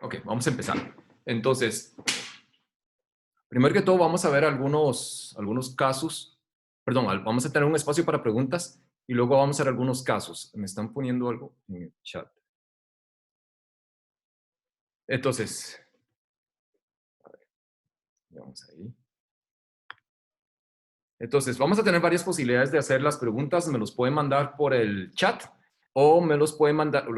Ok, vamos a empezar. Entonces, primero que todo vamos a ver algunos casos. Perdón, vamos a tener un espacio para preguntas y luego vamos a ver algunos casos. Me están poniendo algo en el chat. Entonces, vamos ahí. Entonces, vamos a tener varias posibilidades de hacer las preguntas. Me los pueden mandar por el chat o me los pueden mandar,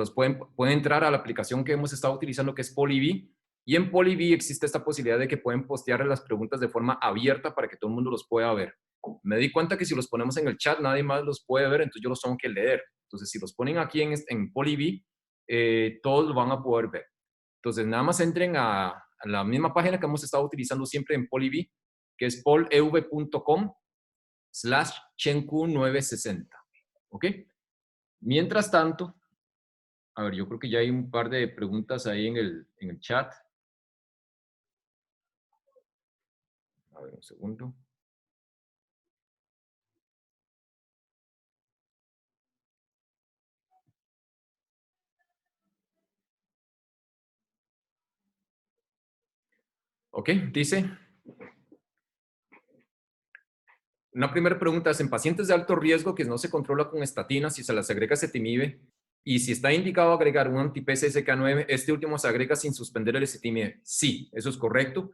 pueden entrar a la aplicación que hemos estado utilizando, que es Polyv. Y en Polyv existe esta posibilidad de que pueden postear las preguntas de forma abierta para que todo el mundo los pueda ver. Me di cuenta que si los ponemos en el chat, nadie más los puede ver, entonces yo los tengo que leer. Entonces, si los ponen aquí en Polyv, todos lo van a poder ver. Entonces, nada más entren a la misma página que hemos estado utilizando siempre en Polyv, que es polev.com/chenku960. ¿Ok? Mientras tanto, a ver, yo creo que ya hay un par de preguntas ahí en el chat. A ver, un segundo. Ok, dice, una primera pregunta es, en pacientes de alto riesgo que no se controla con estatinas, si se les agrega ezetimibe, y si está indicado agregar un anti-PCSK9, este último se agrega sin suspender el ezetimibe. Sí, eso es correcto.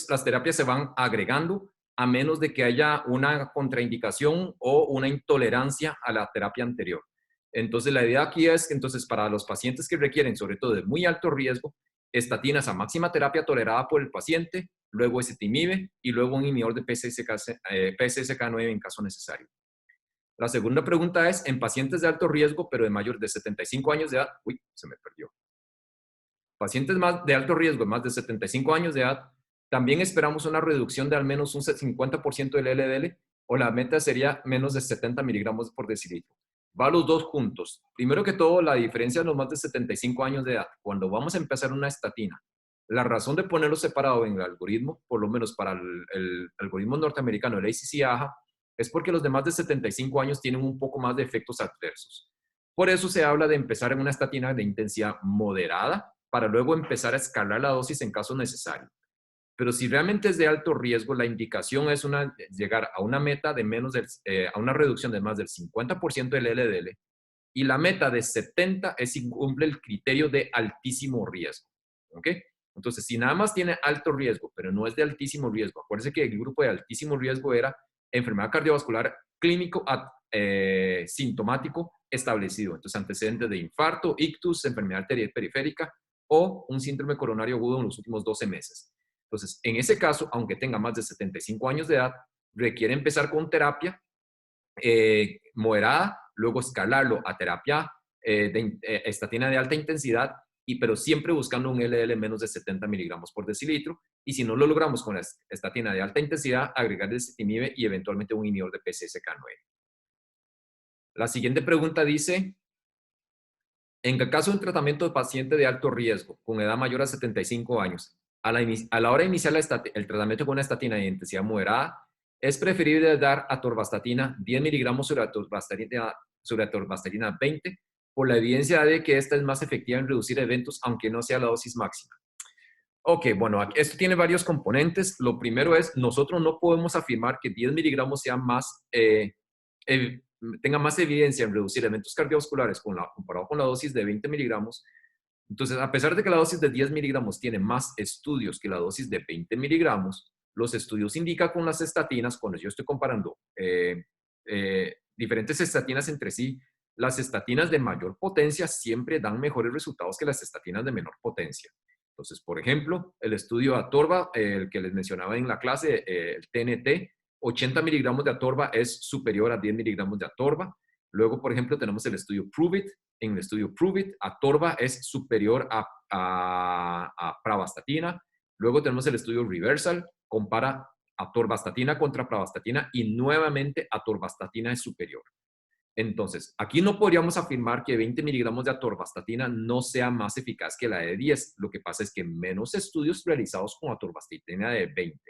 Las terapias se van agregando a menos de que haya una contraindicación o una intolerancia a la terapia anterior. Entonces, la idea aquí es que entonces para los pacientes que requieren, sobre todo de muy alto riesgo, estatinas a máxima terapia tolerada por el paciente, luego ezetimibe y luego un inhibidor de PCSK9 en caso necesario. La segunda pregunta es, en pacientes de alto riesgo, pero de mayor de 75 años de edad, uy, se me perdió. Pacientes más de alto riesgo, más de 75 años de edad, también esperamos una reducción de al menos un 50% del LDL, o la meta sería menos de 70 miligramos por decilitro. Va los dos juntos. Primero que todo, la diferencia de los más de 75 años de edad. Cuando vamos a empezar una estatina, la razón de ponerlo separado en el algoritmo, por lo menos para el algoritmo norteamericano, el ACC-AHA, es porque los de más de 75 años tienen un poco más de efectos adversos. Por eso se habla de empezar en una estatina de intensidad moderada para luego empezar a escalar la dosis en caso necesario. Pero si realmente es de alto riesgo, la indicación es llegar a una meta de a una reducción de más del 50% del LDL, y la meta de 70 es si cumple el criterio de altísimo riesgo. ¿Ok? Entonces, si nada más tiene alto riesgo, pero no es de altísimo riesgo, acuérdense que el grupo de altísimo riesgo era enfermedad cardiovascular clínico sintomático establecido. Entonces, antecedentes de infarto, ictus, enfermedad arterial periférica o un síndrome coronario agudo en los últimos 12 meses. Entonces, en ese caso, aunque tenga más de 75 años de edad, requiere empezar con terapia moderada, luego escalarlo a terapia estatina de alta intensidad, pero siempre buscando un LDL menos de 70 miligramos por decilitro. Y si no lo logramos con la estatina de alta intensidad, agregar ezetimibe y eventualmente un inhibidor de PCSK9. La siguiente pregunta dice, en el caso de un tratamiento de paciente de alto riesgo, con edad mayor a 75 años, a la hora de iniciar el tratamiento con una estatina de intensidad moderada, es preferible dar atorvastatina 10 miligramos sobre atorvastatina 20, por la evidencia de que esta es más efectiva en reducir eventos, aunque no sea la dosis máxima. Ok, bueno, esto tiene varios componentes. Lo primero es, nosotros no podemos afirmar que 10 miligramos sea tenga más evidencia en reducir eventos cardiovasculares comparado con la dosis de 20 miligramos. Entonces, a pesar de que la dosis de 10 miligramos tiene más estudios que la dosis de 20 miligramos, los estudios indican con las estatinas, cuando yo estoy comparando diferentes estatinas entre sí, las estatinas de mayor potencia siempre dan mejores resultados que las estatinas de menor potencia. Entonces, por ejemplo, el estudio Atorva, el que les mencionaba en la clase, el TNT, 80 miligramos de Atorva es superior a 10 miligramos de Atorva. Luego, por ejemplo, tenemos el estudio PROVE-IT. En el estudio PROVE-IT, Atorva es superior a pravastatina. Luego tenemos el estudio Reversal, compara atorvastatina contra pravastatina y nuevamente atorvastatina es superior. Entonces, aquí no podríamos afirmar que 20 miligramos de atorvastatina no sea más eficaz que la de 10. Lo que pasa es que menos estudios realizados con atorvastatina de 20.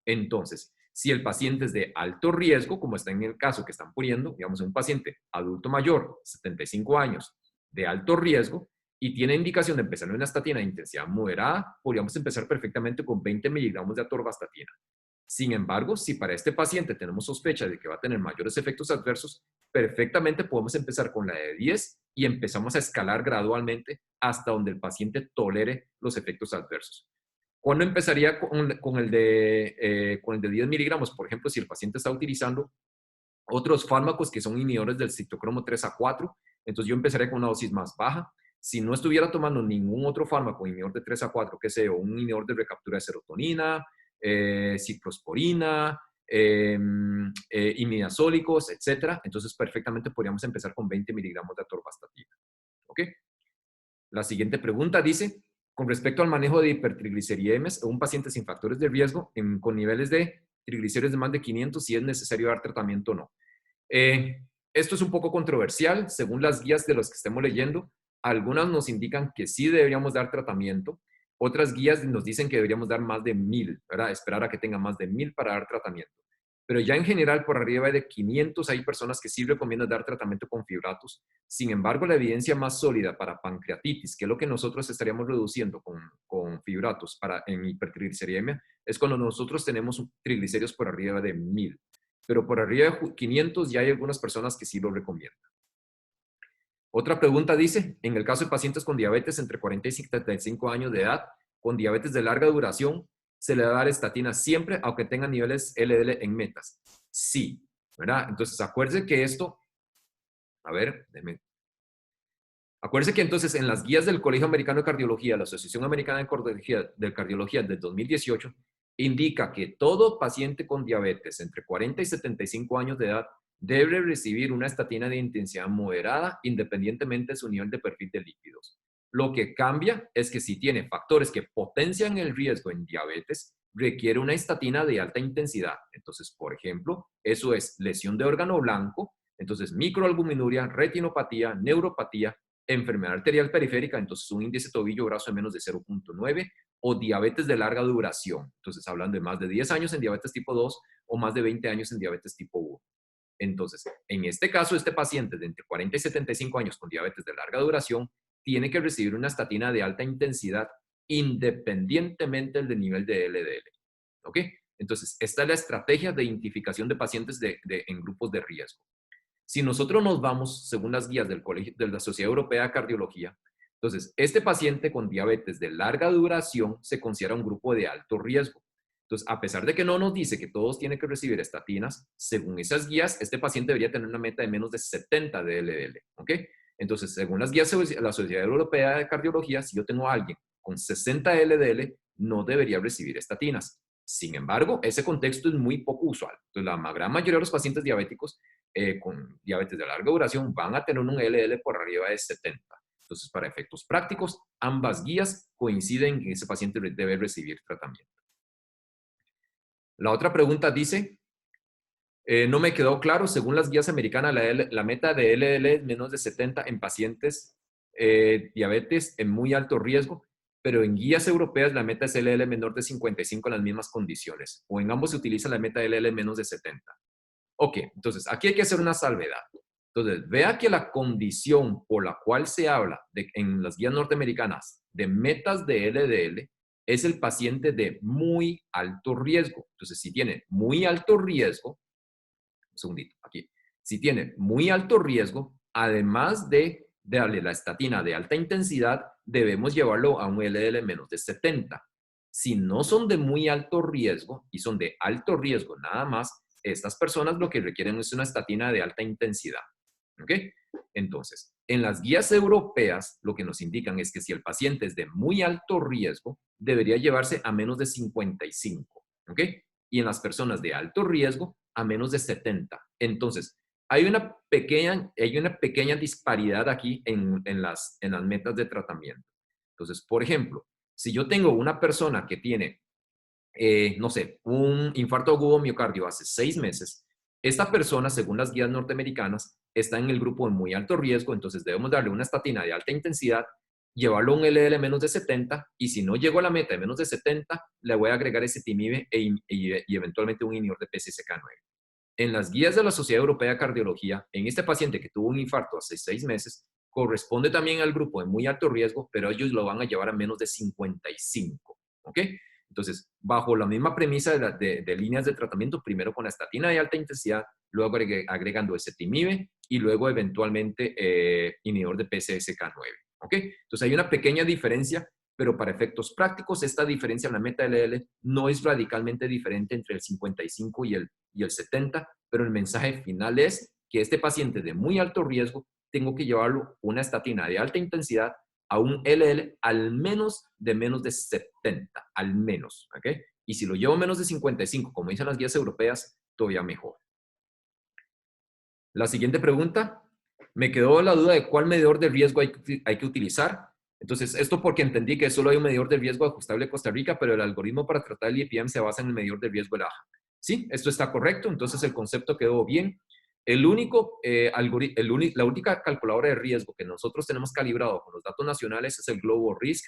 Entonces, si el paciente es de alto riesgo, como está en el caso que están poniendo, digamos, un paciente adulto mayor, 75 años, de alto riesgo, y tiene indicación de empezar una estatina de intensidad moderada, podríamos empezar perfectamente con 20 miligramos de atorvastatina. Sin embargo, si para este paciente tenemos sospecha de que va a tener mayores efectos adversos, perfectamente podemos empezar con la de 10 y empezamos a escalar gradualmente hasta donde el paciente tolere los efectos adversos. ¿Cuándo empezaría con el de 10 miligramos? Por ejemplo, si el paciente está utilizando otros fármacos que son inhibidores del citocromo 3A4, entonces yo empezaría con una dosis más baja. Si no estuviera tomando ningún otro fármaco inhibidor de 3A4, que sea un inhibidor de recaptura de serotonina, ciclosporina, imidazólicos, etcétera, entonces perfectamente podríamos empezar con 20 miligramos de atorvastatina. ¿Ok? La siguiente pregunta dice, con respecto al manejo de hipertrigliceridemias en un paciente sin factores de riesgo con niveles de triglicéridos de más de 500, si es necesario dar tratamiento o no. Esto es un poco controversial, según las guías de los que estemos leyendo. Algunas nos indican que sí deberíamos dar tratamiento, otras guías nos dicen que deberíamos dar más de 1000, ¿verdad? Esperar a que tenga más de 1000 para dar tratamiento. Pero ya en general, por arriba de 500, hay personas que sí recomiendan dar tratamiento con fibratos. Sin embargo, la evidencia más sólida para pancreatitis, que es lo que nosotros estaríamos reduciendo con fibratos en hipertrigliceridemia, es cuando nosotros tenemos triglicéridos por arriba de 1000. Pero por arriba de 500 ya hay algunas personas que sí lo recomiendan. Otra pregunta dice, en el caso de pacientes con diabetes entre 40 y 75 años de edad, con diabetes de larga duración, ¿se le va a dar estatina siempre, aunque tenga niveles LDL en metas? Sí, ¿verdad? Entonces, acuérdense que esto, a ver, acuérdense que entonces en las guías del Colegio Americano de Cardiología, la Asociación Americana de Cardiología del 2018, indica que todo paciente con diabetes entre 40 y 75 años de edad debe recibir una estatina de intensidad moderada independientemente de su nivel de perfil de lípidos. Lo que cambia es que si tiene factores que potencian el riesgo en diabetes, requiere una estatina de alta intensidad. Entonces, por ejemplo, eso es lesión de órgano blanco, entonces microalbuminuria, retinopatía, neuropatía, enfermedad arterial periférica, entonces un índice tobillo-brazo de menos de 0.9, o diabetes de larga duración. Entonces, hablando de más de 10 años en diabetes tipo 2 o más de 20 años en diabetes tipo 1. Entonces, en este caso, este paciente de entre 40 y 75 años con diabetes de larga duración tiene que recibir una estatina de alta intensidad independientemente del nivel de LDL. ¿Ok? Entonces, esta es la estrategia de identificación de pacientes en grupos de riesgo. Si nosotros nos vamos, según las guías del colegio, de la Sociedad Europea de Cardiología, entonces, este paciente con diabetes de larga duración se considera un grupo de alto riesgo. Entonces, a pesar de que no nos dice que todos tienen que recibir estatinas, según esas guías, este paciente debería tener una meta de menos de 70 de LDL. ¿Ok? Entonces, según las guías de la Sociedad Europea de Cardiología, si yo tengo a alguien con 60 LDL, no debería recibir estatinas. Sin embargo, ese contexto es muy poco usual. Entonces, la gran mayoría de los pacientes diabéticos con diabetes de larga duración van a tener un LDL por arriba de 70. Entonces, para efectos prácticos, ambas guías coinciden en que ese paciente debe recibir tratamiento. La otra pregunta dice, no me quedó claro, según las guías americanas, la meta de LDL es menos de 70 en pacientes diabetes en muy alto riesgo, pero en guías europeas la meta es LDL menor de 55 en las mismas condiciones, o en ambos se utiliza la meta de LDL menos de 70. Ok, entonces aquí hay que hacer una salvedad. Entonces, vea que la condición por la cual se habla en las guías norteamericanas de metas de LDL es el paciente de muy alto riesgo. Entonces, si tiene muy alto riesgo, un segundito, aquí, si tiene muy alto riesgo, además de darle la estatina de alta intensidad, debemos llevarlo a un LDL menos de 70. Si no son de muy alto riesgo y son de alto riesgo nada más, estas personas lo que requieren es una estatina de alta intensidad. ¿Ok? Entonces, en las guías europeas, lo que nos indican es que si el paciente es de muy alto riesgo, debería llevarse a menos de 55. ¿Ok? Y en las personas de alto riesgo, a menos de 70. Entonces, hay una pequeña disparidad aquí en las metas de tratamiento. Entonces, por ejemplo, si yo tengo una persona que tiene no sé, un infarto agudo miocardio hace 6 meses, esta persona, según las guías norteamericanas, está en el grupo de muy alto riesgo, entonces debemos darle una estatina de alta intensidad, llevarlo a un LDL menos de 70, y si no llego a la meta de menos de 70, le voy a agregar ezetimibe y eventualmente un inhibidor de PCSK9. En las guías de la Sociedad Europea de Cardiología, en este paciente que tuvo un infarto hace 6 meses, corresponde también al grupo de muy alto riesgo, pero ellos lo van a llevar a menos de 55, ¿ok? Entonces, bajo la misma premisa de líneas de tratamiento, primero con la estatina de alta intensidad, luego agregando ezetimibe y luego eventualmente inhibidor de PCSK9, ¿ok? Entonces, hay una pequeña diferencia, pero para efectos prácticos, esta diferencia en la meta LL no es radicalmente diferente entre el 55 y el 70, pero el mensaje final es que este paciente de muy alto riesgo tengo que llevarlo una estatina de alta intensidad a un LL al menos de 70, al menos, ¿ok? Y si lo llevo menos de 55, como dicen las guías europeas, todavía mejor. La siguiente pregunta, me quedó la duda de cuál medidor de riesgo hay que utilizar. Entonces, esto porque entendí que solo hay un medidor de riesgo ajustable en Costa Rica, pero el algoritmo para tratar el IEPM se basa en el medidor de riesgo de la AJA. Sí, esto está correcto, entonces el concepto quedó bien. La única calculadora de riesgo que nosotros tenemos calibrado con los datos nacionales es el Global Risk.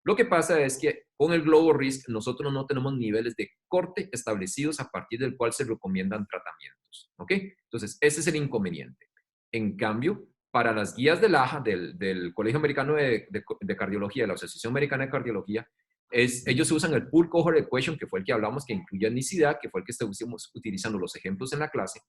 Lo que pasa es que con el Global Risk nosotros no tenemos niveles de corte establecidos a partir del cual se recomiendan tratamientos, ¿ok? Entonces, ese es el inconveniente. En cambio, para las guías del AJA, del Colegio Americano de Cardiología, de la Asociación Americana de Cardiología, ellos usan el Pool Cohort Equation, que fue el que hablamos, que incluye etnicidad, que fue el que estuvimos utilizando los ejemplos en la clase.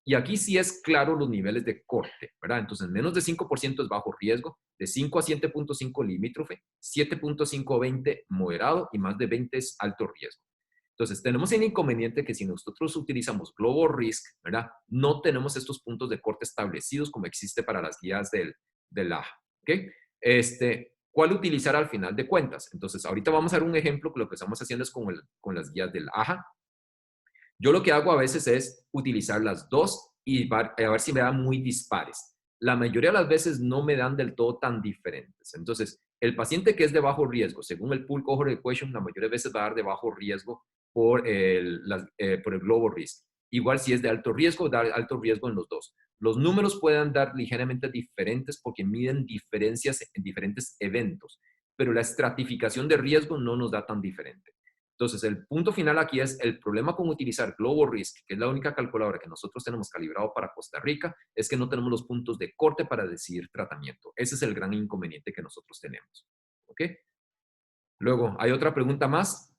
Y aquí sí es claro los niveles de corte, ¿verdad? Entonces, menos de 5% es bajo riesgo, de 5 a 7.5 limítrofe, 7.5 a 20 moderado y más de 20 es alto riesgo. Entonces, tenemos el inconveniente que si nosotros utilizamos Global Risk, ¿verdad? No tenemos estos puntos de corte establecidos como existe para las guías del AJA, ¿ok? ¿Cuál utilizar al final de cuentas? Entonces, ahorita vamos a ver un ejemplo que lo que estamos haciendo es con las guías del AJA. Yo lo que hago a veces es utilizar las dos y a ver si me dan muy dispares. La mayoría de las veces no me dan del todo tan diferentes. Entonces, el paciente que es de bajo riesgo, según el Pool Cohort Equation, la mayoría de veces va a dar de bajo riesgo por el Global Risk. Igual si es de alto riesgo, da alto riesgo en los dos. Los números pueden dar ligeramente diferentes porque miden diferencias en diferentes eventos, pero la estratificación de riesgo no nos da tan diferente. Entonces, el punto final aquí es el problema con utilizar Global Risk, que es la única calculadora que nosotros tenemos calibrado para Costa Rica, es que no tenemos los puntos de corte para decidir tratamiento. Ese es el gran inconveniente que nosotros tenemos. ¿Ok? Luego, hay otra pregunta más.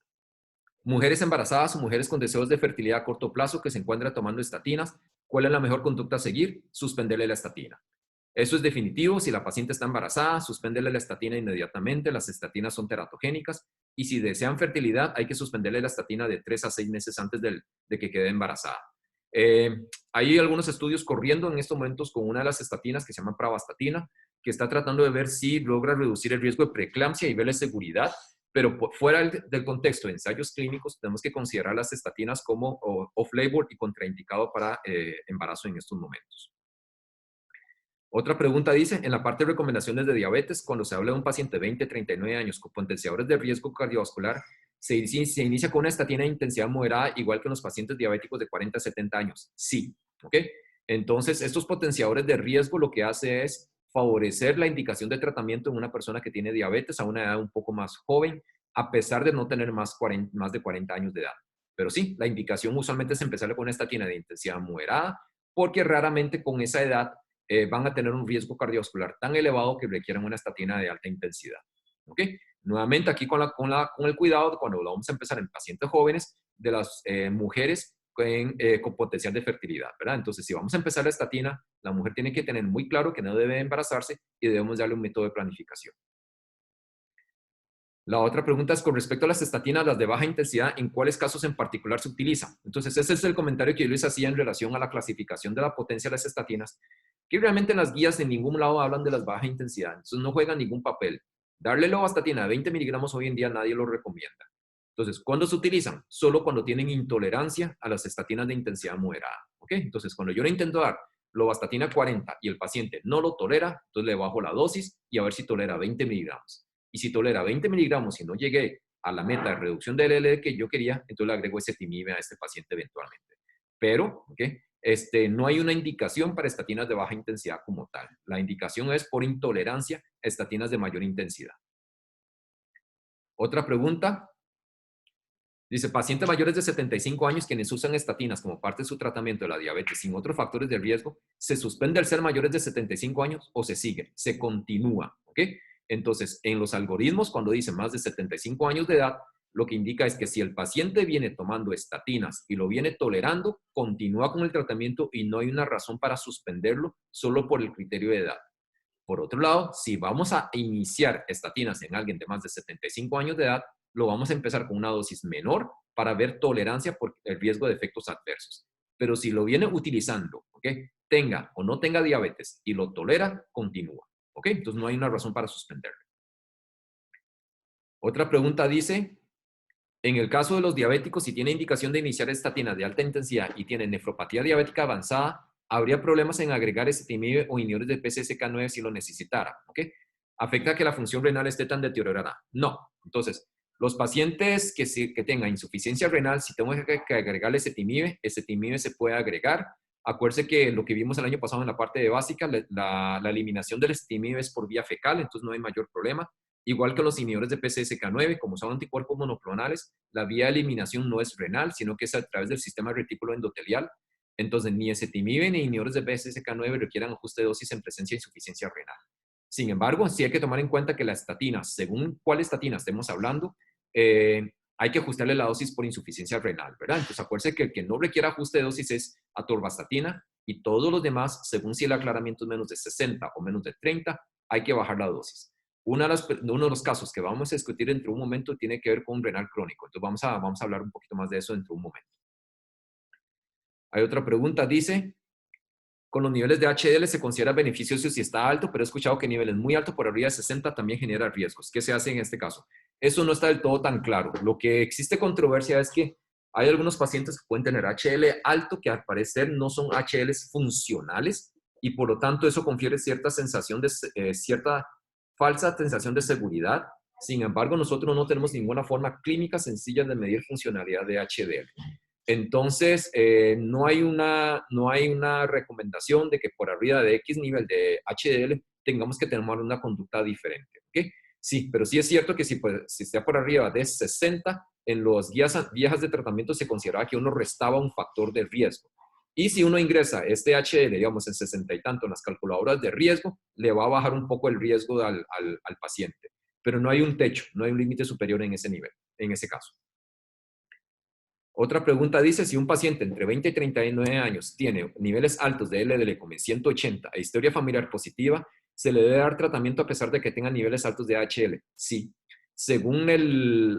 Mujeres embarazadas o mujeres con deseos de fertilidad a corto plazo que se encuentran tomando estatinas, ¿cuál es la mejor conducta a seguir? Suspenderle la estatina. Eso es definitivo. Si la paciente está embarazada, suspéndele la estatina inmediatamente. Las estatinas son teratogénicas. Y si desean fertilidad, hay que suspenderle la estatina de 3 a 6 meses antes de que quede embarazada. Hay algunos estudios corriendo en estos momentos con una de las estatinas que se llama pravastatina, que está tratando de ver si logra reducir el riesgo de preeclampsia y verle seguridad. Pero fuera del contexto de ensayos clínicos, tenemos que considerar las estatinas como off-label y contraindicado para embarazo en estos momentos. Otra pregunta dice, en la parte de recomendaciones de diabetes, cuando se habla de un paciente de 20, 39 años con potenciadores de riesgo cardiovascular, se inicia con una estatina de intensidad moderada, igual que en los pacientes diabéticos de 40 a 70 años. Sí, ¿ok? Entonces, estos potenciadores de riesgo lo que hace es favorecer la indicación de tratamiento en una persona que tiene diabetes a una edad un poco más joven, a pesar de no tener más de 40 años de edad. Pero sí, la indicación usualmente es empezarle con una estatina de intensidad moderada, porque raramente con esa edad van a tener un riesgo cardiovascular tan elevado que requieran una estatina de alta intensidad. ¿Ok? Nuevamente aquí con el cuidado de cuando lo vamos a empezar en pacientes jóvenes de las mujeres con potencial de fertilidad, ¿verdad? Entonces, si vamos a empezar la estatina, la mujer tiene que tener muy claro que no debe embarazarse y debemos darle un método de planificación. La otra pregunta es con respecto a las estatinas, las de baja intensidad, ¿en cuáles casos en particular se utilizan? Entonces, ese es el comentario que yo les hacía en relación a la clasificación de la potencia de las estatinas, que realmente en las guías en ningún lado hablan de las baja intensidad, entonces no juegan ningún papel. Darle lovastatina de 20 miligramos hoy en día nadie lo recomienda. Entonces, ¿cuándo se utilizan? Solo cuando tienen intolerancia a las estatinas de intensidad moderada. ¿Ok? Entonces, cuando yo le intento dar lovastatina 40 y el paciente no lo tolera, entonces le bajo la dosis y a ver si tolera 20 miligramos. Y si tolera 20 miligramos y no llegué a la meta de reducción del LD que yo quería, entonces le agrego ezetimibe a este paciente eventualmente. Pero, ¿ok? No hay una indicación para estatinas de baja intensidad como tal. La indicación es por intolerancia a estatinas de mayor intensidad. Otra pregunta. Dice, pacientes mayores de 75 años quienes usan estatinas como parte de su tratamiento de la diabetes sin otros factores de riesgo, ¿se suspende al ser mayores de 75 años o se sigue? Se continúa, ¿ok? Entonces, en los algoritmos, cuando dice más de 75 años de edad, lo que indica es que si el paciente viene tomando estatinas y lo viene tolerando, continúa con el tratamiento y no hay una razón para suspenderlo solo por el criterio de edad. Por otro lado, si vamos a iniciar estatinas en alguien de más de 75 años de edad, lo vamos a empezar con una dosis menor para ver tolerancia por el riesgo de efectos adversos. Pero si lo viene utilizando, ¿ok? Tenga o no tenga diabetes y lo tolera, continúa, ¿ok? Entonces no hay una razón para suspenderlo. Otra pregunta dice, en el caso de los diabéticos, si tiene indicación de iniciar estatinas de alta intensidad y tiene nefropatía diabética avanzada, ¿habría problemas en agregar ezetimibe o inhibidores de PCSK9 si lo necesitara? ¿Ok? ¿Afecta que la función renal esté tan deteriorada? No. Entonces, los pacientes que tengan insuficiencia renal, si tengo que agregarle ezetimibe se puede agregar. Acuérdense que lo que vimos el año pasado en la parte de básica, la eliminación del ezetimibe es por vía fecal, entonces no hay mayor problema. Igual que los inhibidores de PCSK9, como son anticuerpos monoclonales, la vía de eliminación no es renal, sino que es a través del sistema retículo endotelial. Entonces, ni ezetimibe ni inhibidores de PCSK9 requieren ajuste de dosis en presencia de insuficiencia renal. Sin embargo, sí hay que tomar en cuenta que la estatina, según cuál estatina estemos hablando, hay que ajustarle la dosis por insuficiencia renal, ¿verdad? Entonces, acuérdense que el que no requiere ajuste de dosis es atorvastatina y todos los demás, según si el aclaramiento es menos de 60 o menos de 30, hay que bajar la dosis. Uno de los casos que vamos a discutir dentro de un momento tiene que ver con renal crónico. Entonces vamos a hablar un poquito más de eso dentro de un momento. Hay otra pregunta, dice, con los niveles de HDL se considera beneficioso si está alto, pero he escuchado que niveles muy altos por arriba de 60 también genera riesgos. ¿Qué se hace en este caso? Eso no está del todo tan claro. Lo que existe controversia es que hay algunos pacientes que pueden tener HDL alto que al parecer no son HDLs funcionales y por lo tanto eso confiere cierta sensación de cierta falsa sensación de seguridad. Sin embargo, nosotros no tenemos ninguna forma clínica sencilla de medir funcionalidad de HDL. Entonces, no hay una recomendación de que por arriba de X nivel de HDL tengamos que tomar una conducta diferente. ¿Ok? Sí, pero sí es cierto que si está por arriba de 60, en los guías viejas de tratamiento se consideraba que uno restaba un factor de riesgo. Y si uno ingresa este HDL, digamos, en 60 y tanto en las calculadoras de riesgo, le va a bajar un poco el riesgo al paciente. Pero no hay un techo, no hay un límite superior en ese nivel, en ese caso. Otra pregunta dice, si un paciente entre 20 y 39 años tiene niveles altos de LDL como en 180 e historia familiar positiva, ¿se le debe dar tratamiento a pesar de que tenga niveles altos de HL? Sí. Según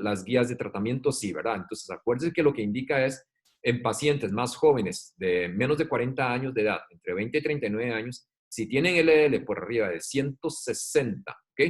las guías de tratamiento, sí, ¿verdad? Entonces, acuérdense que lo que indica es, en pacientes más jóvenes de menos de 40 años de edad, entre 20 y 39 años, si tienen LDL por arriba de 160, ¿ok?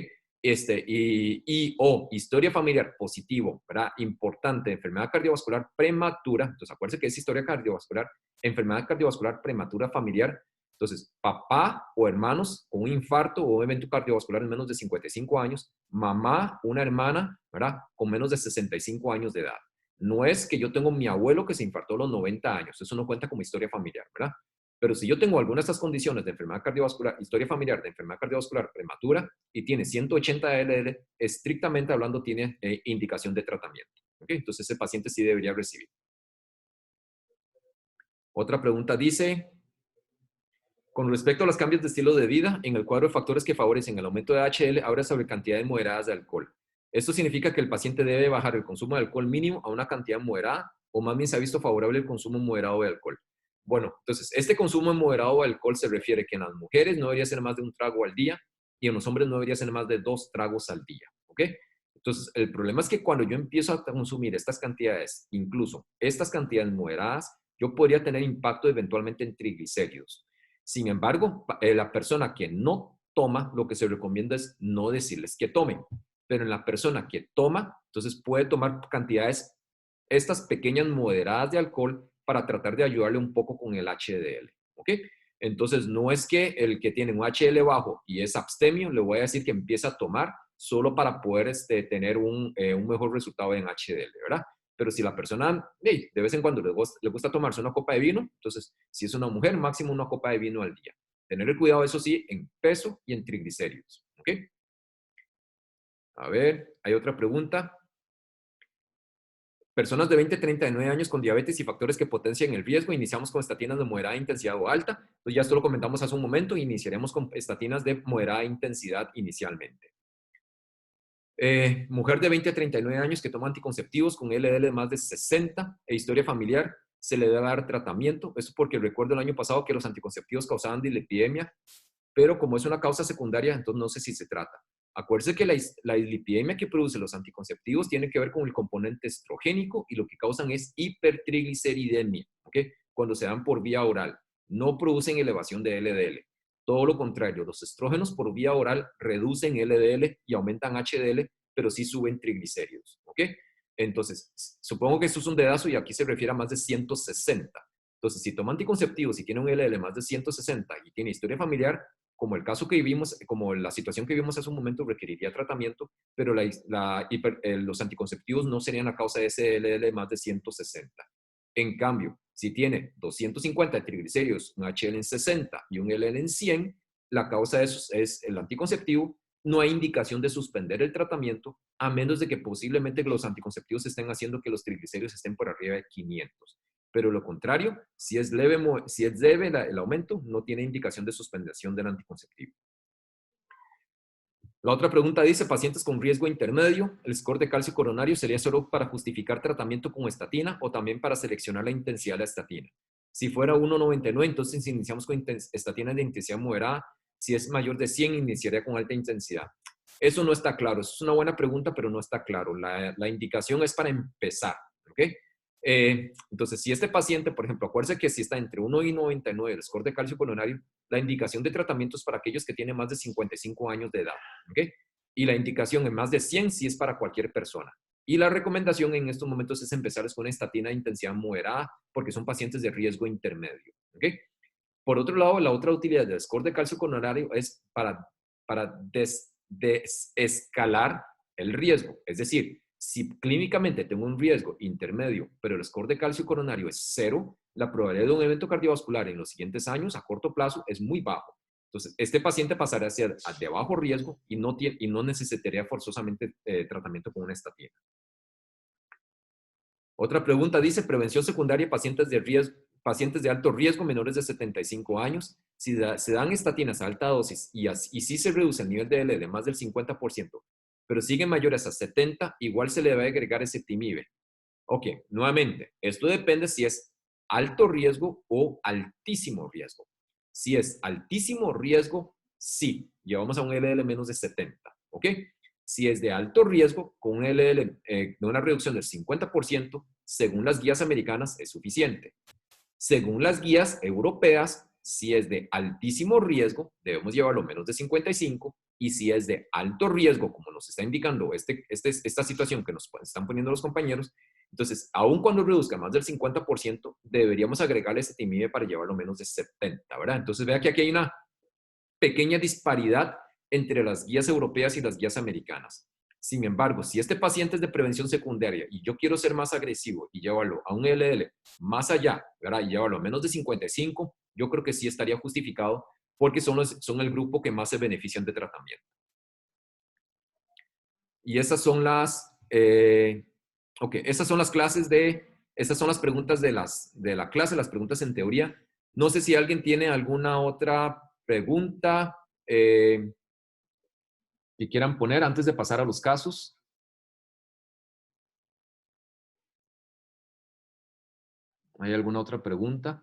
O historia familiar positivo, ¿verdad? Importante, enfermedad cardiovascular prematura. Entonces, acuérdense que es historia cardiovascular, enfermedad cardiovascular prematura familiar. Entonces, papá o hermanos con un infarto o un evento cardiovascular en menos de 55 años, mamá, una hermana, ¿verdad? Con menos de 65 años de edad. No es que yo tengo mi abuelo que se infartó a los 90 años, eso no cuenta como historia familiar, ¿verdad? Pero si yo tengo alguna de estas condiciones de enfermedad cardiovascular, historia familiar de enfermedad cardiovascular prematura y tiene 180 LL, estrictamente hablando tiene indicación de tratamiento. ¿Okay? Entonces ese paciente sí debería recibir. Otra pregunta dice, con respecto a los cambios de estilo de vida, en el cuadro de factores que favorecen el aumento de HL, habla sobre cantidades moderadas de alcohol. Esto significa que el paciente debe bajar el consumo de alcohol mínimo a una cantidad moderada o más bien se ha visto favorable el consumo moderado de alcohol. Bueno, entonces, este consumo moderado de alcohol se refiere que en las mujeres no debería ser más de un trago al día y en los hombres no debería ser más de 2 tragos al día. ¿Ok? Entonces, el problema es que cuando yo empiezo a consumir estas cantidades, incluso estas cantidades moderadas, yo podría tener impacto eventualmente en triglicéridos. Sin embargo, la persona que no toma, lo que se recomienda es no decirles que tomen. Pero en la persona que toma, entonces puede tomar cantidades, estas pequeñas moderadas de alcohol para tratar de ayudarle un poco con el HDL. ¿Ok? Entonces, no es que el que tiene un HDL bajo y es abstemio, le voy a decir que empiece a tomar solo para poder tener un mejor resultado en HDL, ¿verdad? Pero si la persona, hey, de vez en cuando le gusta tomarse una copa de vino, entonces, si es una mujer, máximo una copa de vino al día. Tener el cuidado, eso sí, en peso y en triglicéridos. ¿Ok? A ver, hay otra pregunta. Personas de 20 a 39 años con diabetes y factores que potencian el riesgo, iniciamos con estatinas de moderada intensidad o alta. Entonces ya esto lo comentamos hace un momento, iniciaremos con estatinas de moderada intensidad inicialmente. Mujer de 20 a 39 años que toma anticonceptivos con LDL de más de 60 e historia familiar, se le debe dar tratamiento. Esto porque recuerdo el año pasado que los anticonceptivos causaban dislipidemia, pero como es una causa secundaria, entonces no sé si se trata. Acuérdese que la dislipidemia que producen los anticonceptivos tiene que ver con el componente estrogénico y lo que causan es hipertrigliceridemia, ¿ok? Cuando se dan por vía oral. No producen elevación de LDL. Todo lo contrario, los estrógenos por vía oral reducen LDL y aumentan HDL, pero sí suben triglicéridos, ¿ok? Entonces, supongo que esto es un dedazo y aquí se refiere a más de 160. Entonces, si toma anticonceptivos y tiene un LDL más de 160 y tiene historia familiar, como el caso que vivimos, como la situación que vivimos hace un momento, requeriría tratamiento, pero los anticonceptivos no serían a causa de ese LDL más de 160. En cambio, si tiene 250 de triglicéridos, un HDL en 60 y un LDL en 100, la causa de eso es el anticonceptivo. No hay indicación de suspender el tratamiento, a menos de que posiblemente los anticonceptivos estén haciendo que los triglicéridos estén por arriba de 500. Pero lo contrario, si es leve el aumento, no tiene indicación de suspensión del anticonceptivo. La otra pregunta dice, pacientes con riesgo intermedio, ¿el score de calcio coronario sería solo para justificar tratamiento con estatina o también para seleccionar la intensidad de la estatina? Si fuera 1,99, entonces iniciamos con estatina de intensidad moderada. Si es mayor de 100, iniciaría con alta intensidad. Eso no está claro. Eso es una buena pregunta, pero no está claro. La indicación es para empezar, ¿ok? Entonces, si este paciente, por ejemplo, acuérdense que si está entre 1 y 99 el score de calcio coronario, la indicación de tratamiento es para aquellos que tienen más de 55 años de edad, ¿ok? Y la indicación en más de 100 sí es para cualquier persona. Y la recomendación en estos momentos es empezar con una estatina de intensidad moderada porque son pacientes de riesgo intermedio, ¿ok? Por otro lado, la otra utilidad del score de calcio coronario es para desescalar el riesgo. Es decir, si clínicamente tengo un riesgo intermedio, pero el score de calcio coronario es 0, la probabilidad de un evento cardiovascular en los siguientes años a corto plazo es muy bajo. Entonces, este paciente pasará a ser de bajo riesgo y no necesitaría forzosamente tratamiento con una estatina. Otra pregunta dice, prevención secundaria pacientes de alto riesgo menores de 75 años. Si se dan estatinas a alta dosis y si se reduce el nivel de LDL más del 50%, pero siguen mayores a 70, igual se le debe agregar ezetimibe. Ok, nuevamente, esto depende si es alto riesgo o altísimo riesgo. Si es altísimo riesgo, sí, llevamos a un LDL menos de 70, ¿ok? Si es de alto riesgo, con un LDL de una reducción del 50%, según las guías americanas, es suficiente. Según las guías europeas, si es de altísimo riesgo, debemos llevarlo menos de 55, y si es de alto riesgo, como nos está indicando esta situación que nos están poniendo los compañeros, entonces, aun cuando reduzca más del 50%, deberíamos agregarle ezetimibe para llevarlo menos de 70, ¿verdad? Entonces, vea que aquí hay una pequeña disparidad entre las guías europeas y las guías americanas. Sin embargo, si este paciente es de prevención secundaria y yo quiero ser más agresivo y llevarlo a un LDL más allá, ¿verdad? Y llevarlo a menos de 55, yo creo que sí estaría justificado porque son el grupo que más se benefician de tratamiento. Y esas son estas son las preguntas de la clase, las preguntas en teoría. No sé si alguien tiene alguna otra pregunta que quieran poner antes de pasar a los casos. ¿Hay alguna otra pregunta?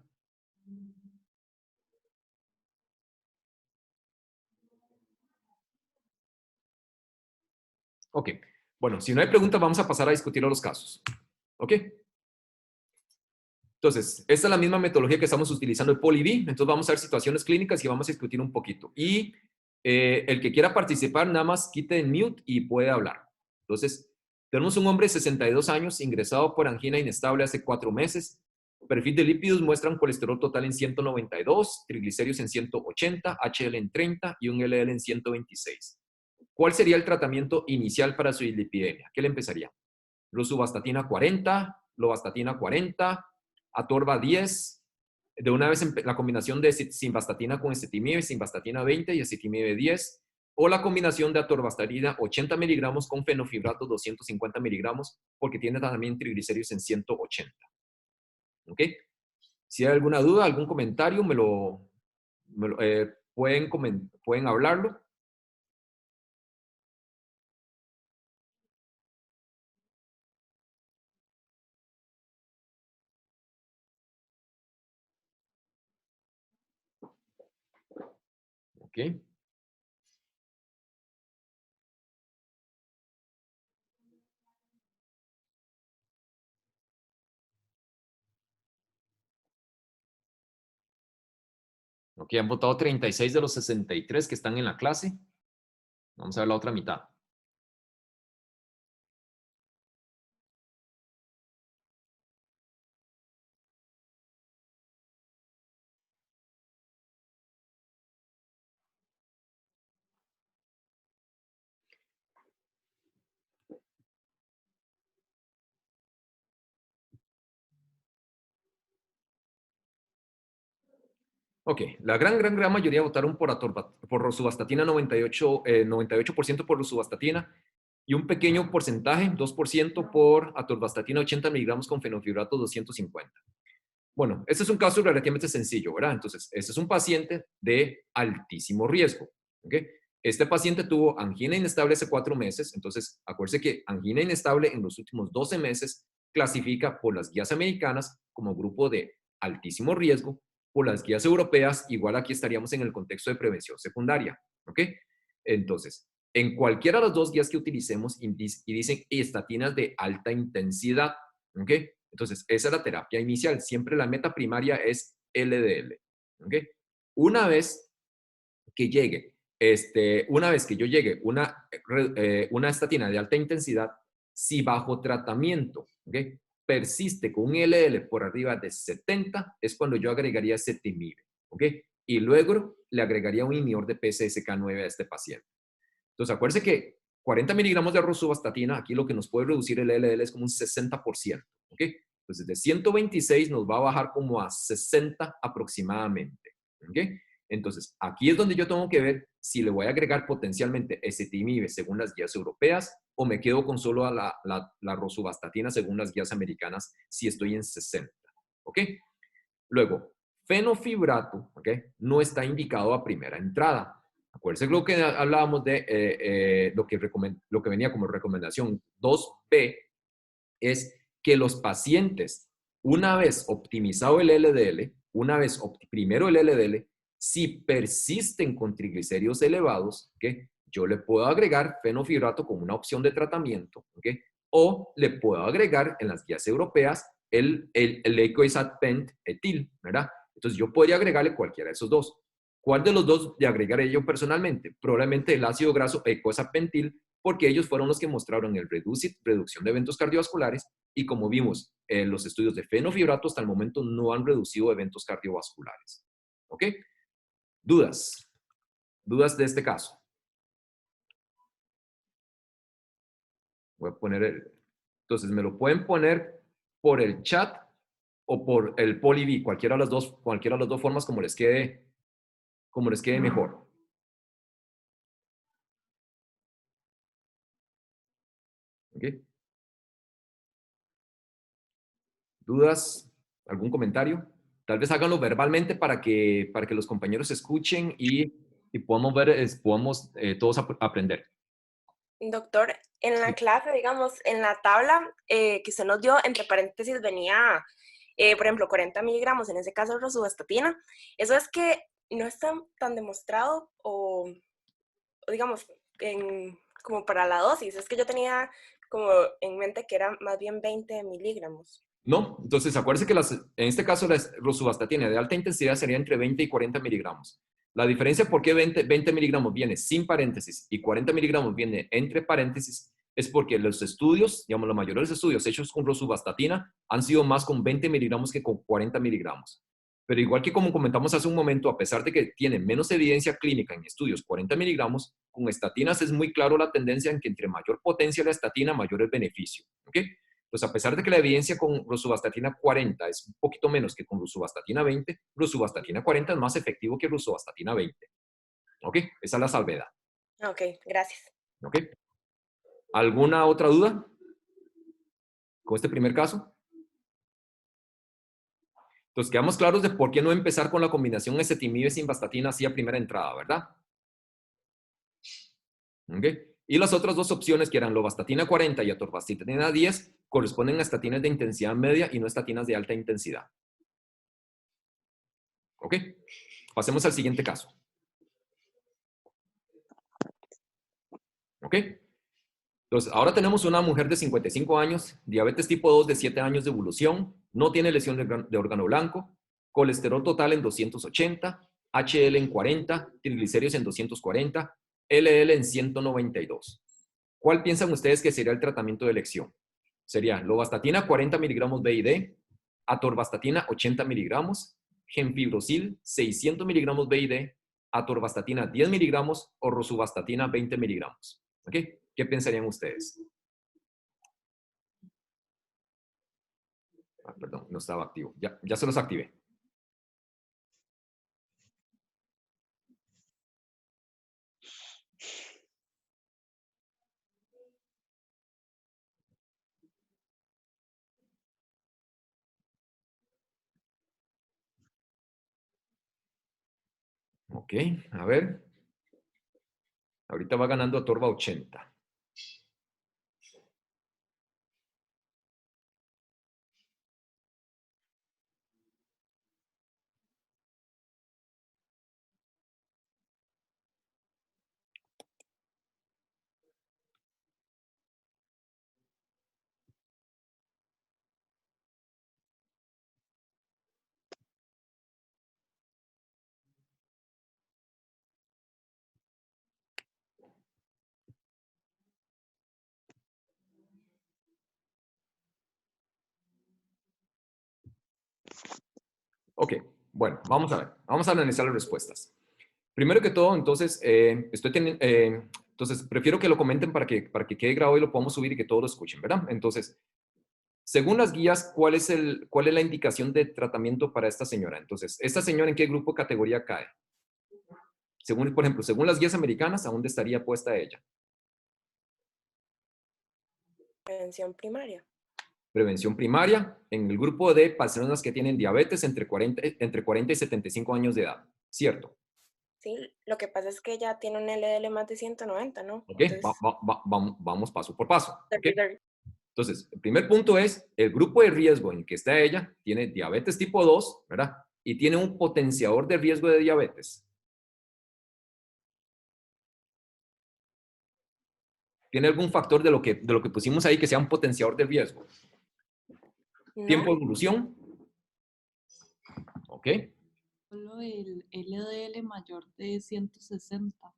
Ok. Bueno, si no hay preguntas, vamos a pasar a discutir los casos. ¿Ok? Entonces, esta es la misma metodología que estamos utilizando el PoliV. Entonces, vamos a ver situaciones clínicas y vamos a discutir un poquito. Y el que quiera participar, nada más quite el mute y puede hablar. Entonces, tenemos un hombre de 62 años ingresado por angina inestable hace 4 meses. Perfil de lípidos muestra un colesterol total en 192, triglicéridos en 180, HDL en 30 y un LDL en 126. ¿Cuál sería el tratamiento inicial para su dislipidemia? ¿Qué le empezaría? Rosuvastatina 40, lovastatina 40, atorva 10, de una vez la combinación de simvastatina con ezetimibe, simvastatina 20 y ezetimibe 10, o la combinación de atorvastatina 80 miligramos con fenofibrato 250 miligramos, porque tiene también triglicéridos en 180. ¿Ok? Si hay alguna duda, algún comentario, pueden hablarlo. ¿Ok? Ok, han votado 36 de los 63 que están en la clase. Vamos a ver la otra mitad. Ok, la gran mayoría votaron por rosuvastatina, 98% por rosuvastatina, y un pequeño porcentaje, 2% por atorvastatina 80 miligramos con fenofibrato 250. Bueno, este es un caso relativamente sencillo, ¿verdad? Entonces, este es un paciente de altísimo riesgo, ¿ok? Este paciente tuvo angina inestable hace 4 meses, entonces acuérdense que angina inestable en los últimos 12 meses clasifica por las guías americanas como grupo de altísimo riesgo, por las guías europeas, igual aquí estaríamos en el contexto de prevención secundaria, ¿ok? Entonces, en cualquiera de las dos guías que utilicemos y dicen estatinas de alta intensidad, ¿ok? Entonces, esa es la terapia inicial. Siempre la meta primaria es LDL. ¿Ok? Una vez que llegue, una vez que yo llegue una estatina de alta intensidad, si bajo tratamiento, ¿ok? Persiste con un LDL por arriba de 70, es cuando yo agregaría ezetimibe, ¿ok? Y luego le agregaría un inhibidor de PCSK9 a este paciente. Entonces, acuérdense que 40 miligramos de rosuvastatina, aquí lo que nos puede reducir el LDL es como un 60%, ¿ok? Entonces, de 126 nos va a bajar como a 60 aproximadamente, ¿ok? Entonces, aquí es donde yo tengo que ver si le voy a agregar potencialmente ezetimibe según las guías europeas o me quedo con solo a la rosuvastatina según las guías americanas si estoy en 60, ¿ok? Luego, fenofibrato, ¿ok? No está indicado a primera entrada. Acuérdense lo que hablábamos de lo que venía como recomendación 2B es que los pacientes, una vez optimizado el LDL, una vez primero el LDL, si persisten con triglicéridos elevados, ¿okay? Yo le puedo agregar fenofibrato como una opción de tratamiento, ¿okay? O le puedo agregar en las guías europeas el ecoisapent etil, ¿verdad? Entonces yo podría agregarle cualquiera de esos dos. ¿Cuál de los dos le agregaré yo personalmente? Probablemente el ácido graso ecosapentil, porque ellos fueron los que mostraron el reducción de eventos cardiovasculares y como vimos, los estudios de fenofibrato hasta el momento no han reducido eventos cardiovasculares. ¿Ok? ¿Dudas? ¿Dudas de este caso? Voy a poner entonces me lo pueden poner por el chat o por el PolyV, cualquiera de las dos formas como les quede mejor. ¿Ok? ¿Dudas? ¿Algún comentario? Tal vez háganlo verbalmente para que los compañeros escuchen y podamos ver, podamos todos aprender. Doctor, en la Sí. clase, digamos, en la tabla que usted nos dio, entre paréntesis venía, por ejemplo, 40 miligramos, en ese caso rosuvastatina. Eso es que no está tan demostrado o digamos, como para la dosis. Es que yo tenía como en mente que era más bien 20 miligramos. ¿No? Entonces, acuérdense que en este caso la rosuvastatina de alta intensidad sería entre 20 y 40 miligramos. La diferencia por qué 20 miligramos viene sin paréntesis y 40 miligramos viene entre paréntesis es porque los estudios, digamos, la mayoría de los estudios hechos con rosuvastatina han sido más con 20 miligramos que con 40 miligramos. Pero igual que como comentamos hace un momento, a pesar de que tiene menos evidencia clínica en estudios 40 miligramos, con estatinas es muy claro la tendencia en que entre mayor potencia la estatina, mayor el beneficio. ¿Ok? Pues a pesar de que la evidencia con rosuvastatina 40 es un poquito menos que con rosuvastatina 20, rosuvastatina 40 es más efectivo que rosuvastatina 20. ¿Ok? Esa es la salvedad. Ok, gracias. ¿Ok? ¿Alguna otra duda con este primer caso? Entonces, quedamos claros de por qué no empezar con la combinación ezetimibe sin vastatina así a primera entrada, ¿verdad? ¿Ok? Y las otras dos opciones, que eran lovastatina 40 y atorvastatina 10, corresponden a estatinas de intensidad media y no estatinas de alta intensidad. ¿Ok? Pasemos al siguiente caso. ¿Ok? Entonces, ahora tenemos una mujer de 55 años, diabetes tipo 2 de 7 años de evolución, no tiene lesión de órgano blanco, colesterol total en 280, HL en 40, triglicéridos en 240, LL en 192. ¿Cuál piensan ustedes que sería el tratamiento de elección? Sería lovastatina 40 miligramos BID, atorvastatina 80 miligramos, gemfibrosil 600 miligramos BID, atorvastatina 10 miligramos o rosuvastatina 20 miligramos. ¿Ok? ¿Qué pensarían ustedes? Ah, perdón, no estaba activo. Ya se los activé. Ok, a ver. Ahorita va ganando Atorva 80. Ok, bueno, vamos a ver. Vamos a analizar las respuestas. Primero que todo, entonces, entonces prefiero que lo comenten para que quede grabado y lo podamos subir y que todos lo escuchen, ¿verdad? Entonces, según las guías, ¿cuál es la indicación de tratamiento para esta señora? Entonces, ¿esta señora en qué grupo o categoría cae? Según, por ejemplo, según las guías americanas, ¿a dónde estaría puesta ella? Prevención primaria. Prevención primaria, en el grupo de personas que tienen diabetes entre 40 y 75 años de edad, ¿cierto? Sí, lo que pasa es que ella tiene un LDL más de 190, ¿no? ¿Ok? Entonces, Vamos paso por paso, ¿ok? servidor. Entonces, el primer punto es, el grupo de riesgo en que está ella tiene diabetes tipo 2, ¿verdad? Y tiene un potenciador de riesgo de diabetes. ¿Tiene algún factor de lo que pusimos ahí que sea un potenciador de riesgo? Tiempo ¿No? de evolución, ¿ok? Solo el LDL mayor de 160.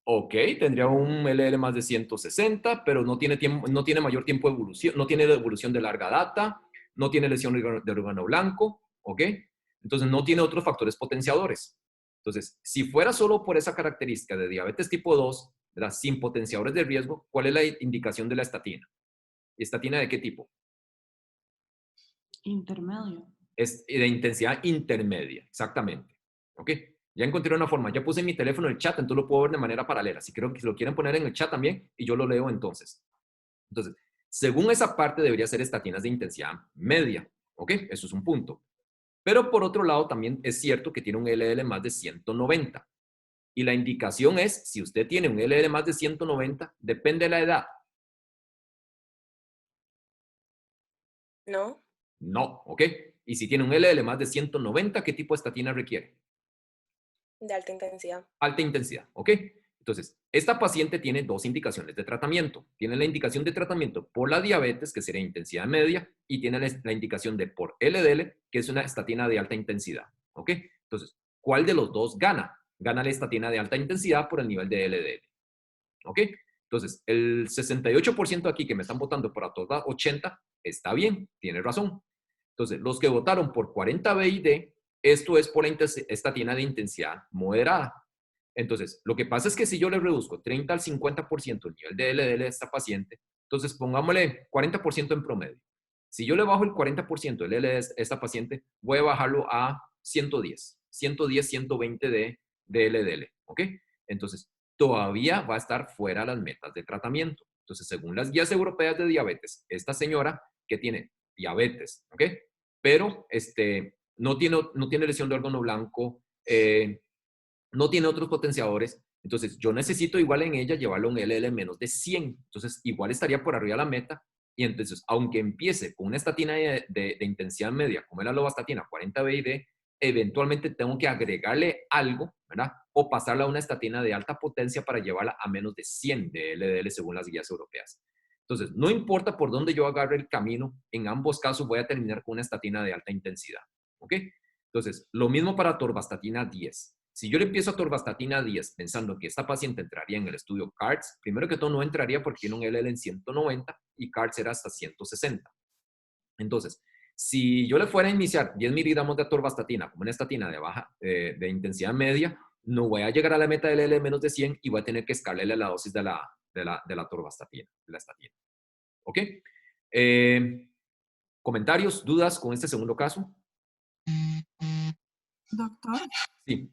Ok, tendría un LL más de 160, pero no tiene mayor tiempo de evolución, no tiene evolución de larga data, no tiene lesión de órgano blanco, ¿ok? Entonces no tiene otros factores potenciadores. Entonces, si fuera solo por esa característica de diabetes tipo 2, ¿verdad? Sin potenciadores de riesgo, ¿cuál es la indicación de la estatina? ¿Estatina de qué tipo? Intermedio. Es de intensidad intermedia, exactamente. ¿Ok? Ya encontré una forma. Ya puse en mi teléfono el chat, entonces lo puedo ver de manera paralela. Si creo que lo quieren poner en el chat también y yo lo leo entonces. Entonces, según esa parte debería ser estatinas de intensidad media. ¿Ok? Eso es un punto. Pero por otro lado también es cierto que tiene un LL más de 190. Y la indicación es, si usted tiene un LL más de 190, depende de la edad. ¿No? No, ¿ok? Y si tiene un LL más de 190, ¿qué tipo de estatina requiere? De alta intensidad. Alta intensidad, ¿ok? Entonces, esta paciente tiene dos indicaciones de tratamiento. Tiene la indicación de tratamiento por la diabetes, que sería intensidad media, y tiene la indicación de por LDL, que es una estatina de alta intensidad, ¿ok? Entonces, ¿cuál de los dos gana? Gana la estatina de alta intensidad por el nivel de LDL, ¿ok? Entonces, el 68% aquí que me están votando por Atorva 80 está bien, tiene razón. Entonces, los que votaron por 40 BID, esto es por la estatina de intensidad moderada. Entonces, lo que pasa es que si yo le reduzco 30 al 50% el nivel de LDL de esta paciente, entonces pongámosle 40% en promedio. Si yo le bajo el 40% del LDL de esta paciente, voy a bajarlo a 110, 120 de LDL, ¿ok? Entonces, todavía va a estar fuera de las metas de tratamiento. Entonces, según las guías europeas de diabetes, esta señora que tiene diabetes, ¿ok? Pero no tiene lesión de órgano blanco, no tiene otros potenciadores, entonces yo necesito igual en ella llevarlo a un LDL menos de 100, entonces igual estaría por arriba de la meta, y entonces aunque empiece con una estatina de intensidad media, como es la lovastatina 40 BID, eventualmente tengo que agregarle algo, ¿verdad? O pasarla a una estatina de alta potencia para llevarla a menos de 100 de LDL según las guías europeas. Entonces, no importa por dónde yo agarre el camino, en ambos casos voy a terminar con una estatina de alta intensidad, ¿ok? Entonces, lo mismo para atorvastatina 10. Si yo le empiezo a atorvastatina 10 pensando que esta paciente entraría en el estudio CARDS, primero que todo no entraría porque tiene un LL en 190 y CARDS era hasta 160. Entonces, si yo le fuera a iniciar 10 miligramos de atorvastatina como una estatina de intensidad media, no voy a llegar a la meta del LL menos de 100 y voy a tener que escalarle la dosis de la atorvastatina, de la estatina. ¿Ok? ¿Comentarios, dudas con este segundo caso? Doctor, Sí.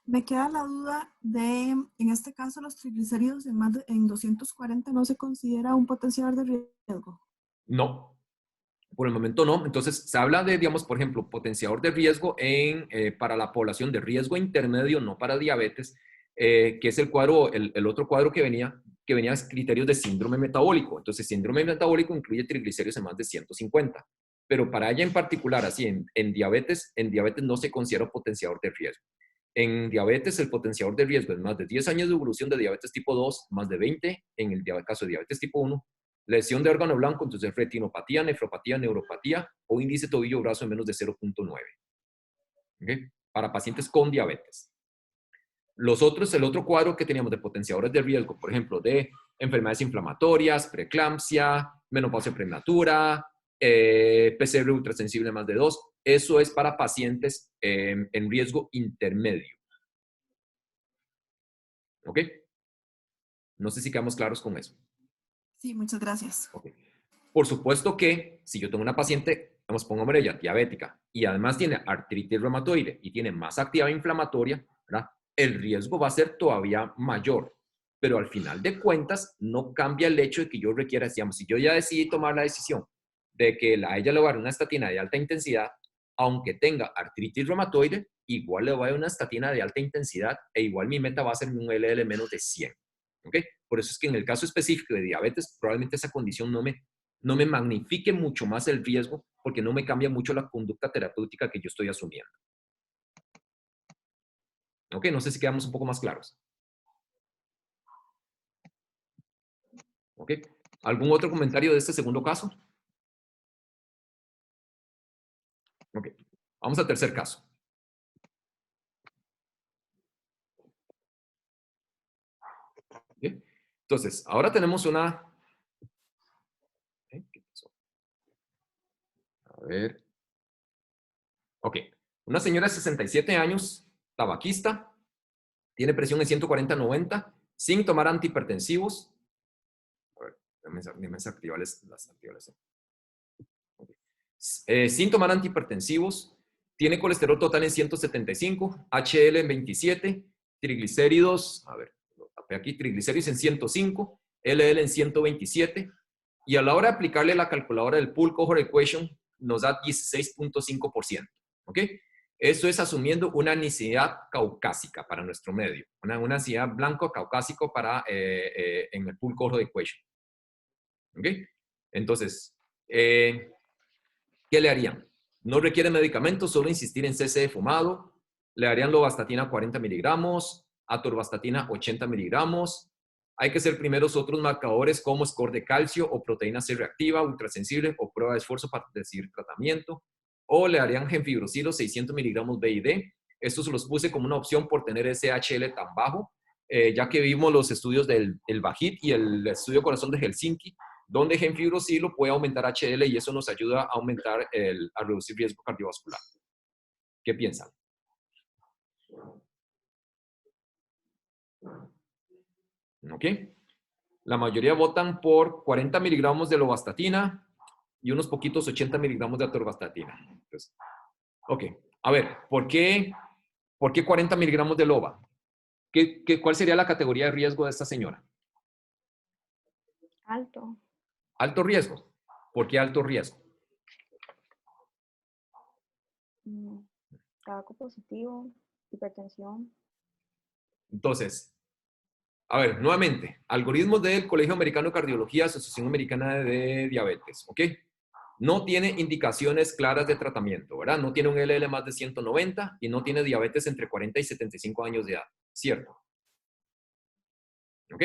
me queda la duda de, en este caso, los triglicéridos en 240 no se considera un potenciador de riesgo. No, por el momento no. Entonces, se habla de, digamos, por ejemplo, potenciador de riesgo para la población de riesgo intermedio, no para diabetes, que es el cuadro, el otro cuadro que venía criterios de síndrome metabólico. Entonces, síndrome metabólico incluye triglicéridos en más de 150. Pero para ella en particular, así, en diabetes no se considera potenciador de riesgo. En diabetes, el potenciador de riesgo es más de 10 años de evolución de diabetes tipo 2, más de 20 en el caso de diabetes tipo 1, lesión de órgano blanco, entonces retinopatía, nefropatía, neuropatía o índice tobillo-brazo en menos de 0.9. ¿Okay? Para pacientes con diabetes. El otro cuadro que teníamos de potenciadores de riesgo, por ejemplo, de enfermedades inflamatorias, preeclampsia, menopausia prematura, PCR ultrasensible más de 2, eso es para pacientes en riesgo intermedio. ¿Ok? No sé si quedamos claros con eso. Sí, muchas gracias. Okay. Por supuesto que si yo tengo una paciente, vamos, pongámosle ella, diabética, y además tiene artritis reumatoide y tiene masa activa inflamatoria, ¿verdad? El riesgo va a ser todavía mayor. Pero al final de cuentas, no cambia el hecho de que yo requiera, digamos, si yo ya decidí tomar la decisión de que a ella le voy a dar una estatina de alta intensidad, aunque tenga artritis reumatoide, igual le voy a dar una estatina de alta intensidad e igual mi meta va a ser un LL menos de 100. ¿Ok? Por eso es que en el caso específico de diabetes, probablemente esa condición no me magnifique mucho más el riesgo porque no me cambia mucho la conducta terapéutica que yo estoy asumiendo. ¿Ok? No sé si quedamos un poco más claros. ¿Ok? ¿Algún otro comentario de este segundo caso? Ok. Vamos al tercer caso. ¿Okay? Entonces, ahora tenemos una... ¿Qué pasó? A ver. Ok. Una señora de 67 años, tabaquista, tiene presión en 140/90, sin tomar antihipertensivos. A ver, déjenme desactivarles las activarles. Okay. Sin tomar antihipertensivos, tiene colesterol total en 175, HL en 27, triglicéridos, a ver, lo tapé aquí, triglicéridos en 105, LL en 127, y a la hora de aplicarle la calculadora del Pool Cohort Equation, nos da 16.5%. ¿Ok? Eso es asumiendo una anicidad caucásica para nuestro medio, una anicidad blanco-caucásico en el Pool Cohort Equation. ¿Ok? Entonces, ¿qué le harían? No requiere medicamentos, solo insistir en cese de fumado. Le harían lovastatina 40 miligramos, atorvastatina 80 miligramos. Hay que hacer primero otros marcadores como score de calcio o proteína C reactiva, ultrasensible o prueba de esfuerzo para decidir tratamiento. O le harían gemfibrosilo 600 miligramos BID. Estos los puse como una opción por tener ese HL tan bajo, ya que vimos los estudios del BAHIT y el estudio corazón de Helsinki, donde gemfibrosilo puede aumentar HL y eso nos ayuda a reducir riesgo cardiovascular. ¿Qué piensan? ¿Ok? La mayoría votan por 40 miligramos de lovastatina y unos poquitos 80 miligramos de atorvastatina. Entonces, ok, a ver, ¿por qué 40 miligramos de lova? ¿Cuál sería la categoría de riesgo de esta señora? Alto. Alto riesgo. ¿Por qué alto riesgo? Tabaco positivo, hipertensión. Entonces, a ver, nuevamente, algoritmos del Colegio Americano de Cardiología, Asociación Americana de Diabetes, ¿ok? No tiene indicaciones claras de tratamiento, ¿verdad? No tiene un LL más de 190 y no tiene diabetes entre 40 y 75 años de edad, ¿cierto? ¿Ok?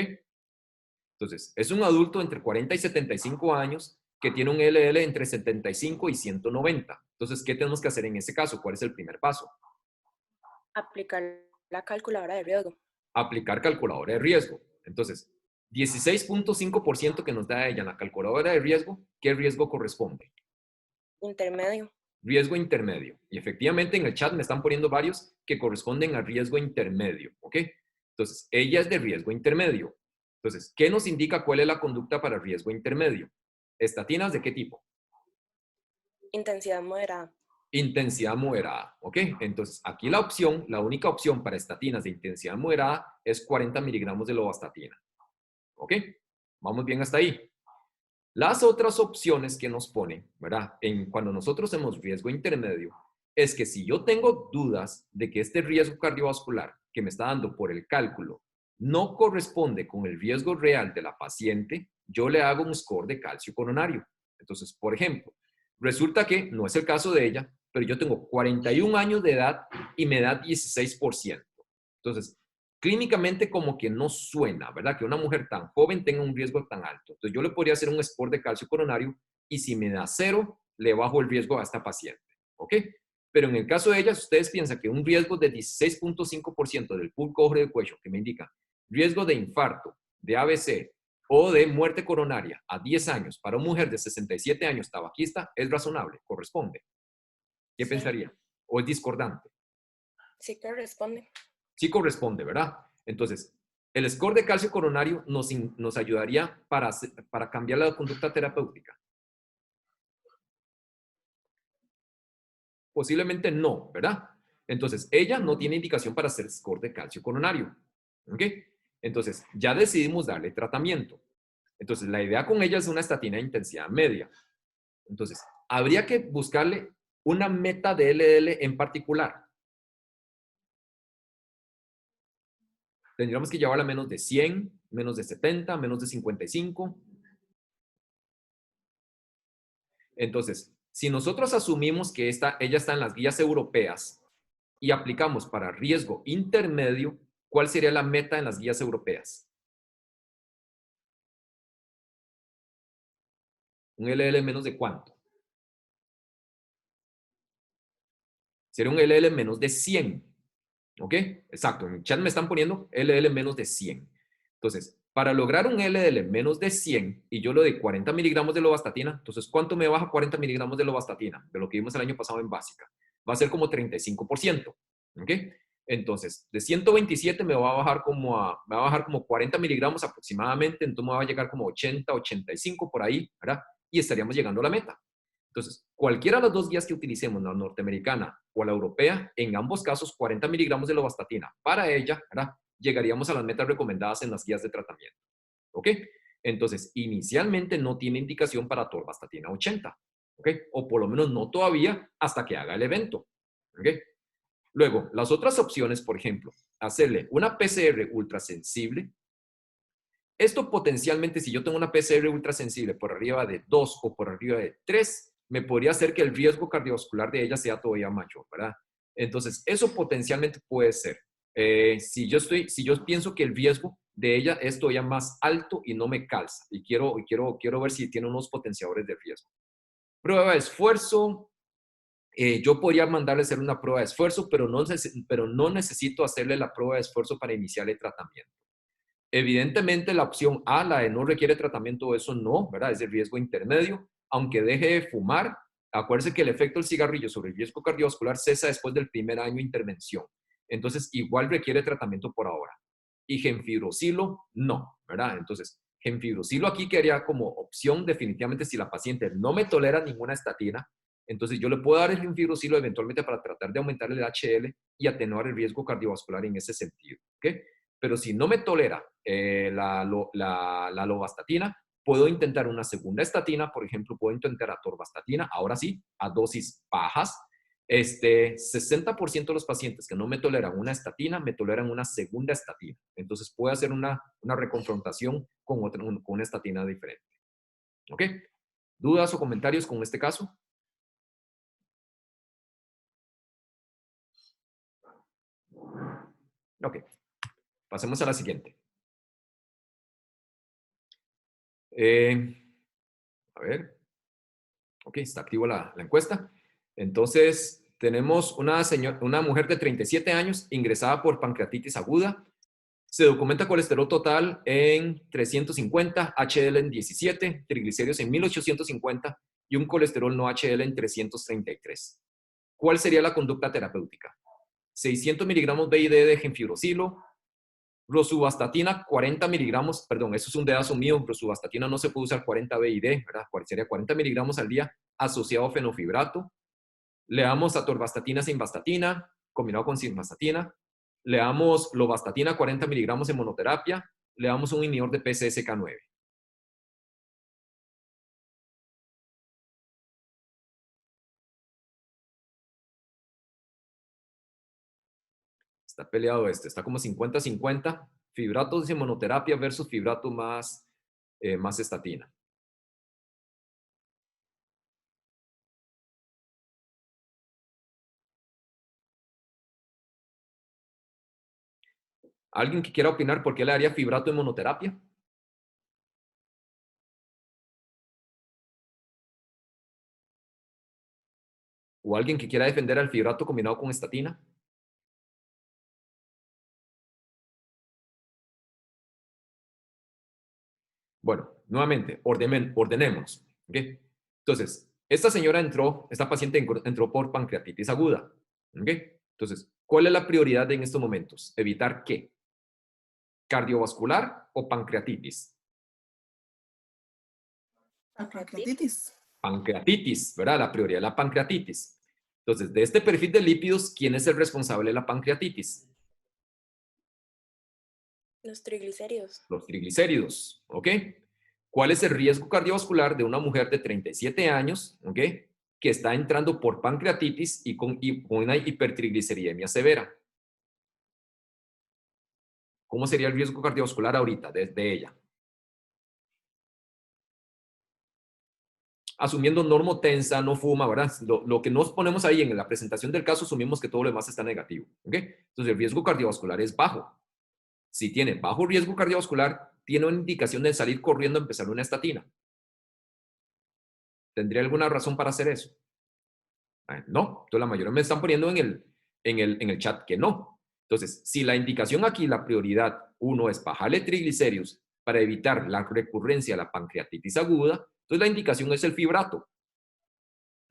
Entonces, es un adulto entre 40 y 75 años que tiene un LL entre 75 y 190. Entonces, ¿qué tenemos que hacer en ese caso? ¿Cuál es el primer paso? Aplicar la calculadora de riesgo. Aplicar calculadora de riesgo. Entonces, 16.5% que nos da ella en la calculadora de riesgo, ¿qué riesgo corresponde? Intermedio. Riesgo intermedio. Y efectivamente en el chat me están poniendo varios que corresponden a riesgo intermedio, ¿ok? Entonces, ella es de riesgo intermedio. Entonces, ¿qué nos indica cuál es la conducta para riesgo intermedio? ¿Estatinas de qué tipo? Intensidad moderada. Intensidad moderada, ¿ok? Entonces, aquí la opción, la única opción para estatinas de intensidad moderada es 40 miligramos de lovastatina, ¿ok? Vamos bien hasta ahí. Las otras opciones que nos ponen, ¿verdad? Cuando nosotros hacemos riesgo intermedio, es que si yo tengo dudas de que este riesgo cardiovascular que me está dando por el cálculo no corresponde con el riesgo real de la paciente, yo le hago un score de calcio coronario. Entonces, por ejemplo, resulta que no es el caso de ella, pero yo tengo 41 años de edad y me da 16%. Entonces, clínicamente como que no suena, ¿verdad? Que una mujer tan joven tenga un riesgo tan alto. Entonces yo le podría hacer un score de calcio coronario y si me da 0, le bajo el riesgo a esta paciente, ¿ok? Pero en el caso de ella, si ustedes piensan que un riesgo de 16.5% del pulso ojo del cuello, que me indica riesgo de infarto, de ABC o de muerte coronaria a 10 años para una mujer de 67 años tabaquista, es razonable, corresponde. ¿Qué Sí. pensaría? ¿O es discordante? Sí corresponde. Sí corresponde, ¿verdad? Entonces, el score de calcio coronario nos ayudaría para cambiar la conducta terapéutica. Posiblemente no, ¿verdad? Entonces, ella no tiene indicación para hacer score de calcio coronario. ¿Ok? Entonces, ya decidimos darle tratamiento. Entonces, la idea con ella es una estatina de intensidad media. Entonces, habría que buscarle una meta de LDL en particular. Tendríamos que llevarla a menos de 100, menos de 70, menos de 55. Entonces, si nosotros asumimos que ella está en las guías europeas y aplicamos para riesgo intermedio, ¿cuál sería la meta en las guías europeas? ¿Un LL menos de cuánto? Sería un LL menos de 100. ¿Ok? Exacto. En el chat me están poniendo LL menos de 100. Entonces, para lograr un LL menos de 100 y yo lo de 40 miligramos de lovastatina, entonces, ¿cuánto me baja 40 miligramos de lovastatina? De lo que vimos el año pasado en básica. Va a ser como 35%. ¿Ok? Entonces, de 127 me va a bajar como 40 miligramos aproximadamente, entonces me va a llegar como 80, 85 por ahí, ¿verdad? Y estaríamos llegando a la meta. Entonces, cualquiera de las dos guías que utilicemos, la norteamericana o la europea, en ambos casos 40 miligramos de lovastatina para ella, ¿verdad? Llegaríamos a las metas recomendadas en las guías de tratamiento. ¿Ok? Entonces, inicialmente no tiene indicación para atorvastatina 80. ¿Ok? O por lo menos no todavía hasta que haga el evento. ¿Ok? Luego, las otras opciones, por ejemplo, hacerle una PCR ultrasensible. Esto potencialmente, si yo tengo una PCR ultrasensible por arriba de 2 o por arriba de 3, me podría hacer que el riesgo cardiovascular de ella sea todavía mayor, ¿verdad? Entonces, eso potencialmente puede ser. Si yo pienso que el riesgo de ella es todavía más alto y no me calza, y quiero ver si tiene unos potenciadores de riesgo. Prueba de esfuerzo. Yo podría mandarle a hacer una prueba de esfuerzo, pero no necesito hacerle la prueba de esfuerzo para iniciar el tratamiento. Evidentemente, la opción A, la de no requiere tratamiento, eso no, ¿verdad? Es de riesgo intermedio. Aunque deje de fumar, acuérdese que el efecto del cigarrillo sobre el riesgo cardiovascular cesa después del primer año de intervención. Entonces, igual requiere tratamiento por ahora. Y gemfibrosilo, no, ¿verdad? Entonces, gemfibrosilo aquí quedaría como opción definitivamente si la paciente no me tolera ninguna estatina. Entonces, yo le puedo dar el gemfibrosilo eventualmente para tratar de aumentar el HDL y atenuar el riesgo cardiovascular en ese sentido, ¿ok? Pero si no me tolera la lovastatina, puedo intentar una segunda estatina, por ejemplo, puedo intentar atorvastatina, ahora sí, a dosis bajas. 60% de los pacientes que no me toleran una estatina, me toleran una segunda estatina. Entonces, puedo hacer una reconfrontación con una estatina diferente. ¿Ok? ¿Dudas o comentarios con este caso? Ok. Pasemos a la siguiente. A ver. Ok, está activa la encuesta. Entonces, tenemos una mujer de 37 años ingresada por pancreatitis aguda. Se documenta colesterol total en 350, HDL en 17, triglicéridos en 1850 y un colesterol no HDL en 333. ¿Cuál sería la conducta terapéutica? 600 miligramos BID de gemfibrosilo, rosuvastatina 40 miligramos, perdón, eso es un dedazo mío, rosuvastatina no se puede usar 40 BID, ¿verdad? Sería 40 miligramos al día asociado a fenofibrato. Le damos atorvastatina sin vastatina, combinado con simvastatina. Le damos lovastatina 40 miligramos en monoterapia. Le damos un inhibidor de PCSK9. Está peleado está como 50-50. Fibratos en monoterapia versus fibrato más estatina. ¿Alguien que quiera opinar por qué le haría fibrato en monoterapia? ¿O alguien que quiera defender al fibrato combinado con estatina? Bueno, nuevamente, ordenémonos. ¿Okay? Entonces, esta paciente entró por pancreatitis aguda. ¿Okay? Entonces, ¿cuál es la prioridad en estos momentos? ¿Evitar qué? ¿Cardiovascular o pancreatitis? Pancreatitis. Pancreatitis, ¿verdad? La prioridad es la pancreatitis. Entonces, de este perfil de lípidos, ¿quién es el responsable de la pancreatitis? Los triglicéridos. Los triglicéridos, ¿ok? ¿Cuál es el riesgo cardiovascular de una mujer de 37 años, ¿ok? Que está entrando por pancreatitis y con una hipertrigliceridemia severa? ¿Cómo sería el riesgo cardiovascular ahorita de ella? Asumiendo normotensa, no fuma, ¿verdad? Lo que nos ponemos ahí en la presentación del caso, asumimos que todo lo demás está negativo, ¿ok? Entonces el riesgo cardiovascular es bajo. Si tiene bajo riesgo cardiovascular, tiene una indicación de salir corriendo a empezar una estatina. ¿Tendría alguna razón para hacer eso? No. Entonces la mayoría me están poniendo en el chat que no. Entonces, si la indicación aquí, la prioridad 1 es bajarle triglicéridos para evitar la recurrencia de la pancreatitis aguda, entonces la indicación es el fibrato.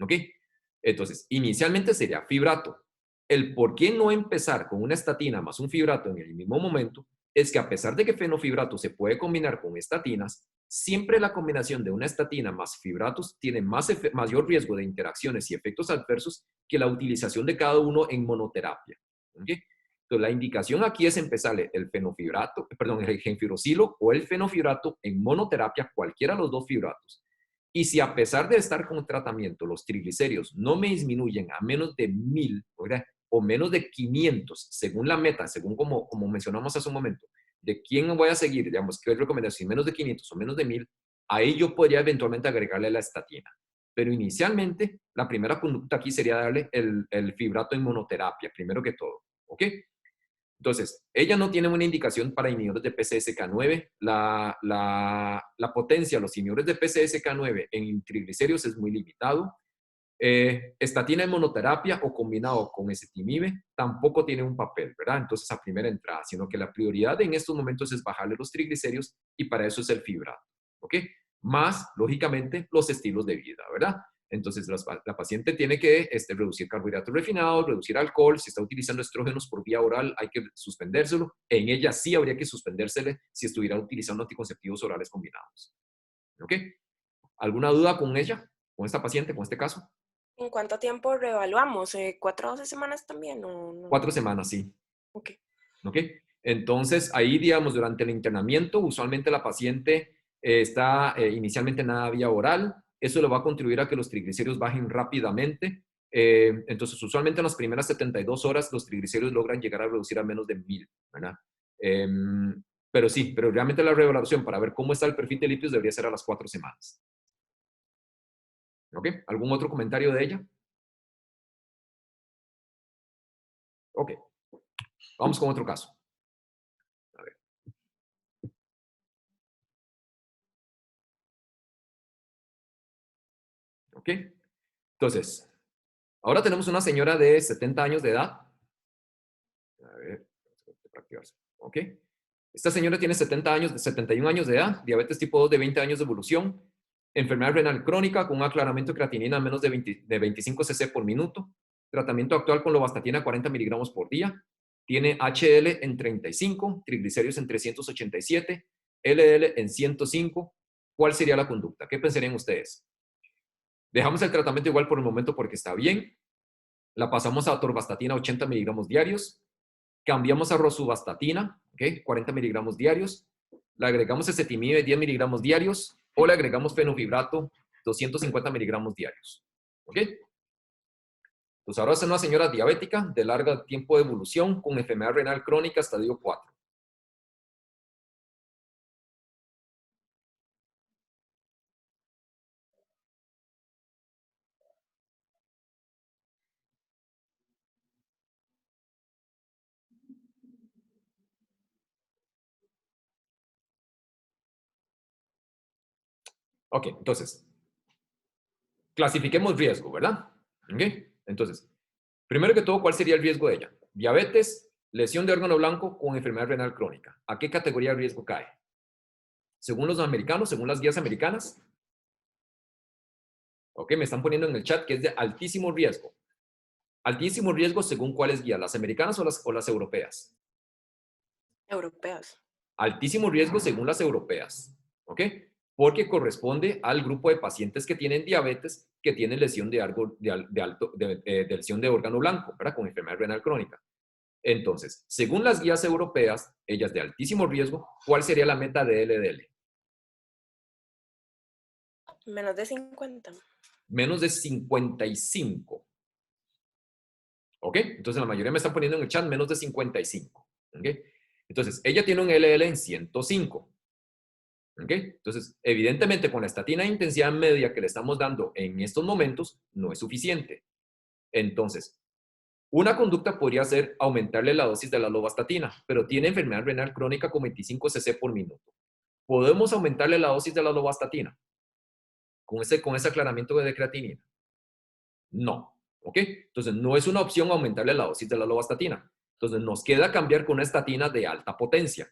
¿Ok? Entonces, inicialmente sería fibrato. El por qué no empezar con una estatina más un fibrato en el mismo momento es que a pesar de que fenofibrato se puede combinar con estatinas, siempre la combinación de una estatina más fibratos tiene mayor riesgo de interacciones y efectos adversos que la utilización de cada uno en monoterapia. ¿Okay? Entonces, la indicación aquí es empezarle el gemfibrosilo o el fenofibrato en monoterapia, cualquiera de los dos fibratos. Y si a pesar de estar con tratamiento los triglicéridos no me disminuyen a menos de 1000, ¿verdad? O menos de 500, según la meta, según como mencionamos hace un momento, de quién voy a seguir, digamos, qué recomendación, menos de 500 o menos de 1000, ahí yo podría eventualmente agregarle la estatina. Pero inicialmente, la primera conducta aquí sería darle el fibrato en monoterapia, primero que todo. ¿Ok? Entonces, ella no tiene una indicación para inhibidores de PCSK9. La potencia de los inhibidores de PCSK9 en triglicéridos es muy limitado. Estatina en monoterapia o combinado con ezetimibe tampoco tiene un papel, ¿verdad? Entonces, a primera entrada, sino que la prioridad en estos momentos es bajarle los triglicéridos y para eso es el fibrato, ¿ok? Más, lógicamente, los estilos de vida, ¿verdad? Entonces, la paciente tiene que reducir carbohidratos refinados, reducir alcohol. Si está utilizando estrógenos por vía oral, hay que suspendérselo. En ella sí habría que suspendérsele si estuviera utilizando anticonceptivos orales combinados. ¿Ok? ¿Alguna duda con ella? ¿Con esta paciente? ¿Con este caso? ¿En cuánto tiempo reevaluamos? ¿4 o 12 semanas también? ¿O no? 4 semanas, sí. Ok. ¿Ok? Entonces, ahí, digamos, durante el internamiento, usualmente la paciente está inicialmente nada vía oral. Eso le va a contribuir a que los triglicéridos bajen rápidamente. Entonces, usualmente en las primeras 72 horas, los triglicéridos logran llegar a reducir a menos de 1000, ¿verdad? Pero sí, pero realmente la reevaluación para ver cómo está el perfil de lípidos debería ser a las 4 semanas. ¿Ok? ¿Algún otro comentario de ella? Ok. Vamos con otro caso. A ver. ¿Ok? Entonces, ahora tenemos una señora de 70 años de edad. A ver, practicarse. ¿Ok? Esta señora tiene 71 años de edad, diabetes tipo 2 de 20 años de evolución, enfermedad renal crónica con un aclaramiento de creatinina menos de 25 cc por minuto, tratamiento actual con lovastatina 40 miligramos por día, tiene HDL en 35, triglicéridos en 387, LDL en 105. ¿Cuál sería la conducta? ¿Qué pensarían ustedes? Dejamos el tratamiento igual por el momento porque está bien. La pasamos a atorvastatina 80 miligramos diarios. Cambiamos a rosuvastatina, ¿okay? 40 miligramos diarios. Le agregamos ezetimibe 10 miligramos diarios o le agregamos fenofibrato 250 miligramos diarios. ¿Ok? Entonces ahora es una señora diabética de largo tiempo de evolución con enfermedad renal crónica estadio 4. Ok, entonces, clasifiquemos riesgo, ¿verdad? Ok, entonces, primero que todo, ¿cuál sería el riesgo de ella? Diabetes, lesión de órgano blanco con enfermedad renal crónica. ¿A qué categoría de riesgo cae? Según los americanos, según las guías americanas. Ok, me están poniendo en el chat que es de altísimo riesgo. Altísimo riesgo según cuáles guías, las americanas o las europeas. Europeos. Altísimo riesgo según las europeas. ¿Ok? Porque corresponde al grupo de pacientes que tienen diabetes, que tienen lesión de lesión de órgano blanco, ¿verdad? Con enfermedad renal crónica. Entonces, según las guías europeas, ellas de altísimo riesgo, ¿cuál sería la meta de LDL? Menos de 50. Menos de 55. ¿Ok? Entonces, la mayoría me están poniendo en el chat menos de 55. ¿Ok? Entonces, ella tiene un LDL en 105. ¿Ok? Entonces, evidentemente, con la estatina de intensidad media que le estamos dando en estos momentos, no es suficiente. Entonces, una conducta podría ser aumentarle la dosis de la lovastatina, pero tiene enfermedad renal crónica con 25 cc por minuto. ¿Podemos aumentarle la dosis de la lovastatina con ese aclaramiento de creatinina? No. ¿Ok? Entonces, no es una opción aumentarle la dosis de la lovastatina. Entonces, nos queda cambiar con una estatina de alta potencia.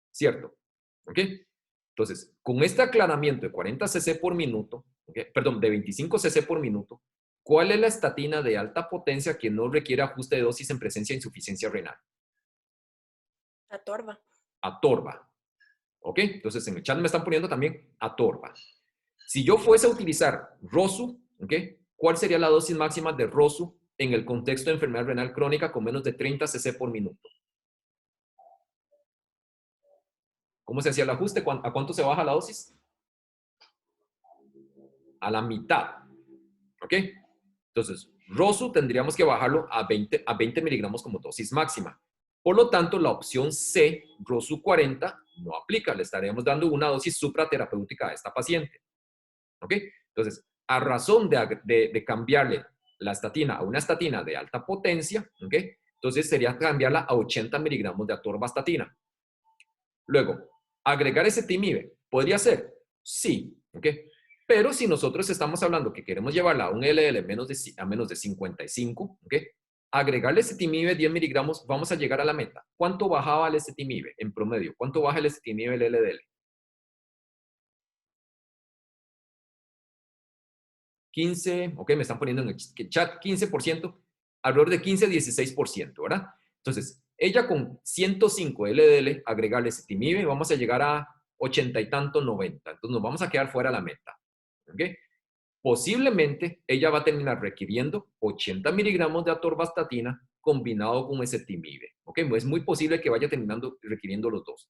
¿Cierto? ¿Ok? Entonces, con este aclaramiento de 40 cc por minuto, ¿okay? Perdón, de 25 cc por minuto, ¿cuál es la estatina de alta potencia que no requiere ajuste de dosis en presencia de insuficiencia renal? Atorva. Atorva. ¿Ok? Entonces, en el chat me están poniendo también atorva. Si yo fuese a utilizar Rosu, ¿ok? ¿Cuál sería la dosis máxima de Rosu en el contexto de enfermedad renal crónica con menos de 30 cc por minuto? ¿Cómo se hacía el ajuste? ¿A cuánto se baja la dosis? A la mitad. ¿Ok? Entonces, Rosu tendríamos que bajarlo a 20 miligramos como dosis máxima. Por lo tanto, la opción C, Rosu 40, no aplica. Le estaríamos dando una dosis supraterapéutica a esta paciente. ¿Ok? Entonces, a razón de cambiarle la estatina a una estatina de alta potencia, ¿ok? Entonces sería cambiarla a 80 miligramos de atorvastatina. Luego, agregar ezetimibe. ¿Podría ser? Sí. ¿Ok? Pero si nosotros estamos hablando que queremos llevarla a un LDL a menos de 55, ¿ok? Agregarle ezetimibe 10 miligramos, vamos a llegar a la meta. ¿Cuánto bajaba el ezetimibe en promedio? ¿Cuánto baja el ezetimibe el LDL? 15, ok, me están poniendo en el chat 15%, alrededor de 15-16%, ¿verdad? Entonces, ella con 105 LDL, agregarle ezetimibe, vamos a llegar a 80 y tanto, 90. Entonces, nos vamos a quedar fuera de la meta, ¿ok? Posiblemente ella va a terminar requiriendo 80 miligramos de atorvastatina combinado con ezetimibe. ¿Ok? Es muy posible que vaya terminando requiriendo los dos.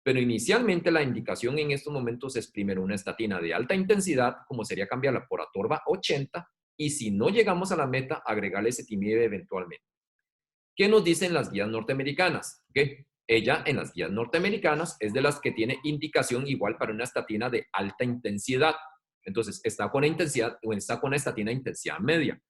Pero inicialmente la indicación en estos momentos es primero una estatina de alta intensidad, como sería cambiarla por atorva 80, y si no llegamos a la meta, agregarle ezetimibe eventualmente. ¿Qué nos dicen las guías norteamericanas? ¿Okay? Ella en las guías norteamericanas es de las que tiene indicación igual para una estatina de alta intensidad. Entonces, está con una estatina de intensidad media.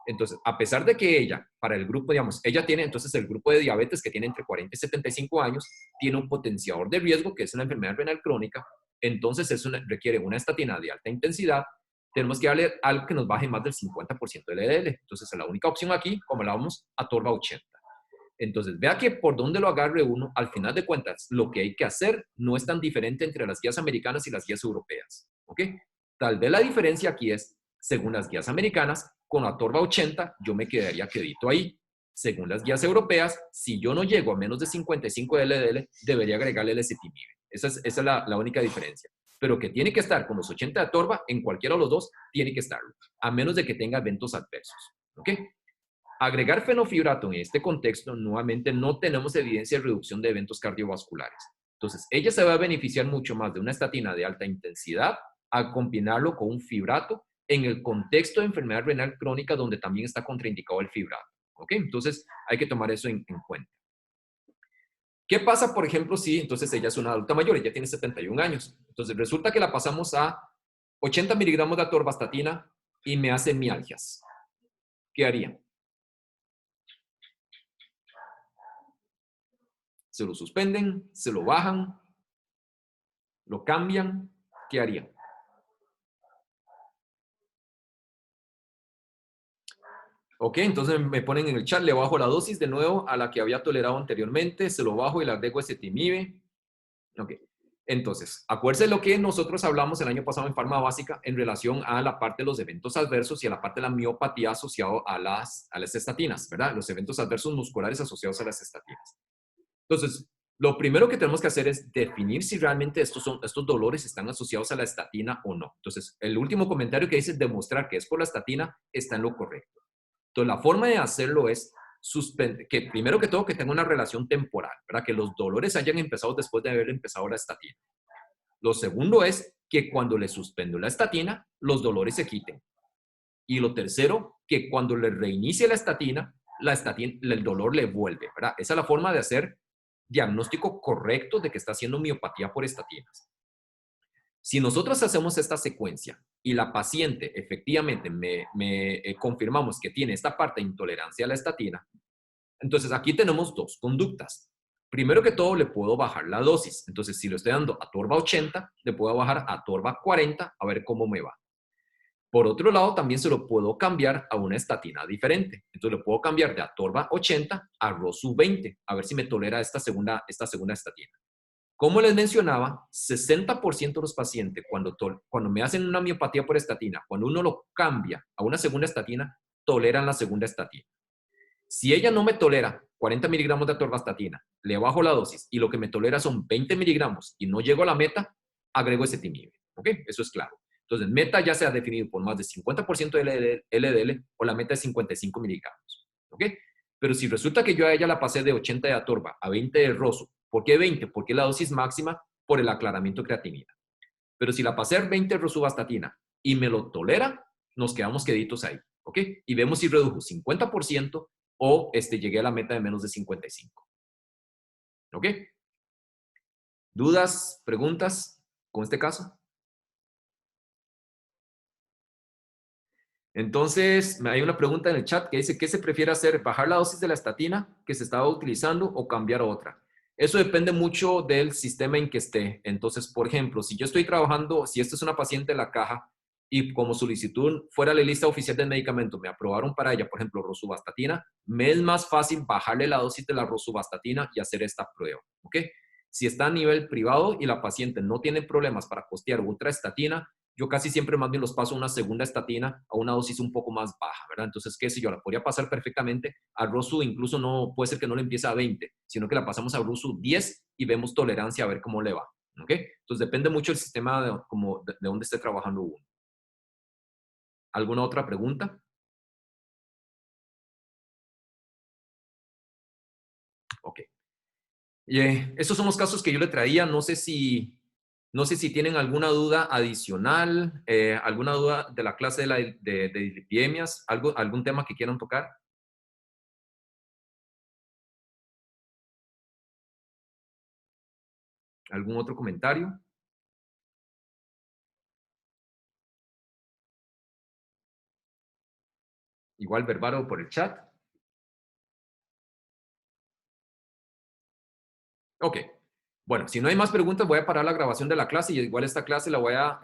Entonces, a pesar de que ella, para el grupo, digamos, ella tiene entonces el grupo de diabetes que tiene entre 40 y 75 años, tiene un potenciador de riesgo que es una enfermedad renal crónica, entonces requiere una estatina de alta intensidad, tenemos que darle algo que nos baje más del 50% del LDL. Entonces, la única opción aquí, como hablábamos, atorva 80. Entonces, vea que por donde lo agarre uno, al final de cuentas, lo que hay que hacer no es tan diferente entre las guías americanas y las guías europeas. ¿Ok? Tal vez la diferencia aquí es, según las guías americanas, con atorva 80, yo me quedaría quedito ahí. Según las guías europeas, si yo no llego a menos de 55 de LDL, debería agregarle el ezetimibe. Esa es la única diferencia. Pero que tiene que estar con los 80 de atorva, en cualquiera de los dos, tiene que estarlo, a menos de que tenga eventos adversos. ¿Ok? Agregar fenofibrato en este contexto, nuevamente no tenemos evidencia de reducción de eventos cardiovasculares. Entonces, ella se va a beneficiar mucho más de una estatina de alta intensidad al combinarlo con un fibrato en el contexto de enfermedad renal crónica donde también está contraindicado el fibrato. ¿Ok? Entonces, hay que tomar eso en cuenta. ¿Qué pasa, por ejemplo, si entonces ella es una adulta mayor, ella tiene 71 años? Entonces, resulta que la pasamos a 80 miligramos de atorvastatina y me hace mialgias. ¿Qué haría? ¿Se lo suspenden? ¿Se lo bajan? ¿Lo cambian? ¿Qué harían? Ok, entonces me ponen en el chat, le bajo la dosis de nuevo a la que había tolerado anteriormente, se lo bajo y le agrego ezetimibe. Ok, entonces, acuérdense lo que nosotros hablamos el año pasado en Farma Básica en relación a la parte de los eventos adversos y a la parte de la miopatía asociado a las estatinas, ¿verdad? Los eventos adversos musculares asociados a las estatinas. Entonces, lo primero que tenemos que hacer es definir si realmente estos dolores están asociados a la estatina o no. Entonces, el último comentario que dice demostrar que es por la estatina está en lo correcto. Entonces, la forma de hacerlo es que primero que todo que tenga una relación temporal, para que los dolores hayan empezado después de haber empezado la estatina. Lo segundo es que cuando le suspendo la estatina, los dolores se quiten. Y lo tercero, que cuando le reinicie la estatina, el dolor le vuelve, ¿verdad? Esa es la forma de hacer diagnóstico correcto de que está haciendo miopatía por estatinas. Si nosotros hacemos esta secuencia y la paciente efectivamente confirmamos que tiene esta parte de intolerancia a la estatina, entonces aquí tenemos dos conductas. Primero que todo, le puedo bajar la dosis. Entonces, si lo estoy dando a Torva 80, le puedo bajar a Torva 40 a ver cómo me va. Por otro lado, también se lo puedo cambiar a una estatina diferente. Entonces, lo puedo cambiar de Atorva 80 a Rosu 20, a ver si me tolera esta segunda estatina. Como les mencionaba, 60% de los pacientes, cuando me hacen una miopatía por estatina, cuando uno lo cambia a una segunda estatina, toleran la segunda estatina. Si ella no me tolera 40 miligramos de atorvastatina, le bajo la dosis y lo que me tolera son 20 miligramos y no llego a la meta, agrego ezetimibe. ¿Ok? Eso es claro. Entonces, meta ya se ha definido por más de 50% de LDL o la meta es 55 miligramos. ¿Ok? Pero si resulta que yo a ella la pasé de 80 de atorva a 20 de roso, ¿por qué 20? Porque es la dosis máxima por el aclaramiento de creatinina. Pero si la pasé a 20 de rosuvastatina y me lo tolera, nos quedamos queditos ahí. ¿Ok? Y vemos si redujo 50% o llegué a la meta de menos de 55. ¿Ok? ¿Dudas, preguntas con este caso? Entonces, hay una pregunta en el chat que dice, ¿qué se prefiere hacer? ¿Bajar la dosis de la estatina que se estaba utilizando o cambiar a otra? Eso depende mucho del sistema en que esté. Entonces, por ejemplo, si yo estoy trabajando, si esta es una paciente de la caja y como solicitud fuera la lista oficial del medicamento, me aprobaron para ella, por ejemplo, rosuvastatina, me es más fácil bajarle la dosis de la rosuvastatina y hacer esta prueba. ¿Ok? Si está a nivel privado y la paciente no tiene problemas para costear otra estatina, yo casi siempre más bien los paso a una segunda estatina a una dosis un poco más baja, ¿verdad? Entonces, qué sé yo, la podría pasar perfectamente a Rosu, incluso no puede ser que no le empiece a 20, sino que la pasamos a Rosu 10 y vemos tolerancia a ver cómo le va, ¿ok? Entonces, depende mucho del sistema de dónde esté trabajando uno. ¿Alguna otra pregunta? Ok. Estos son los casos que yo le traía. No sé si tienen alguna duda adicional, alguna duda de la clase de dislipidemias, algún tema que quieran tocar. ¿Algún otro comentario? Igual verbal o por el chat. Ok. Bueno, si no hay más preguntas, voy a parar la grabación de la clase y igual esta clase la voy a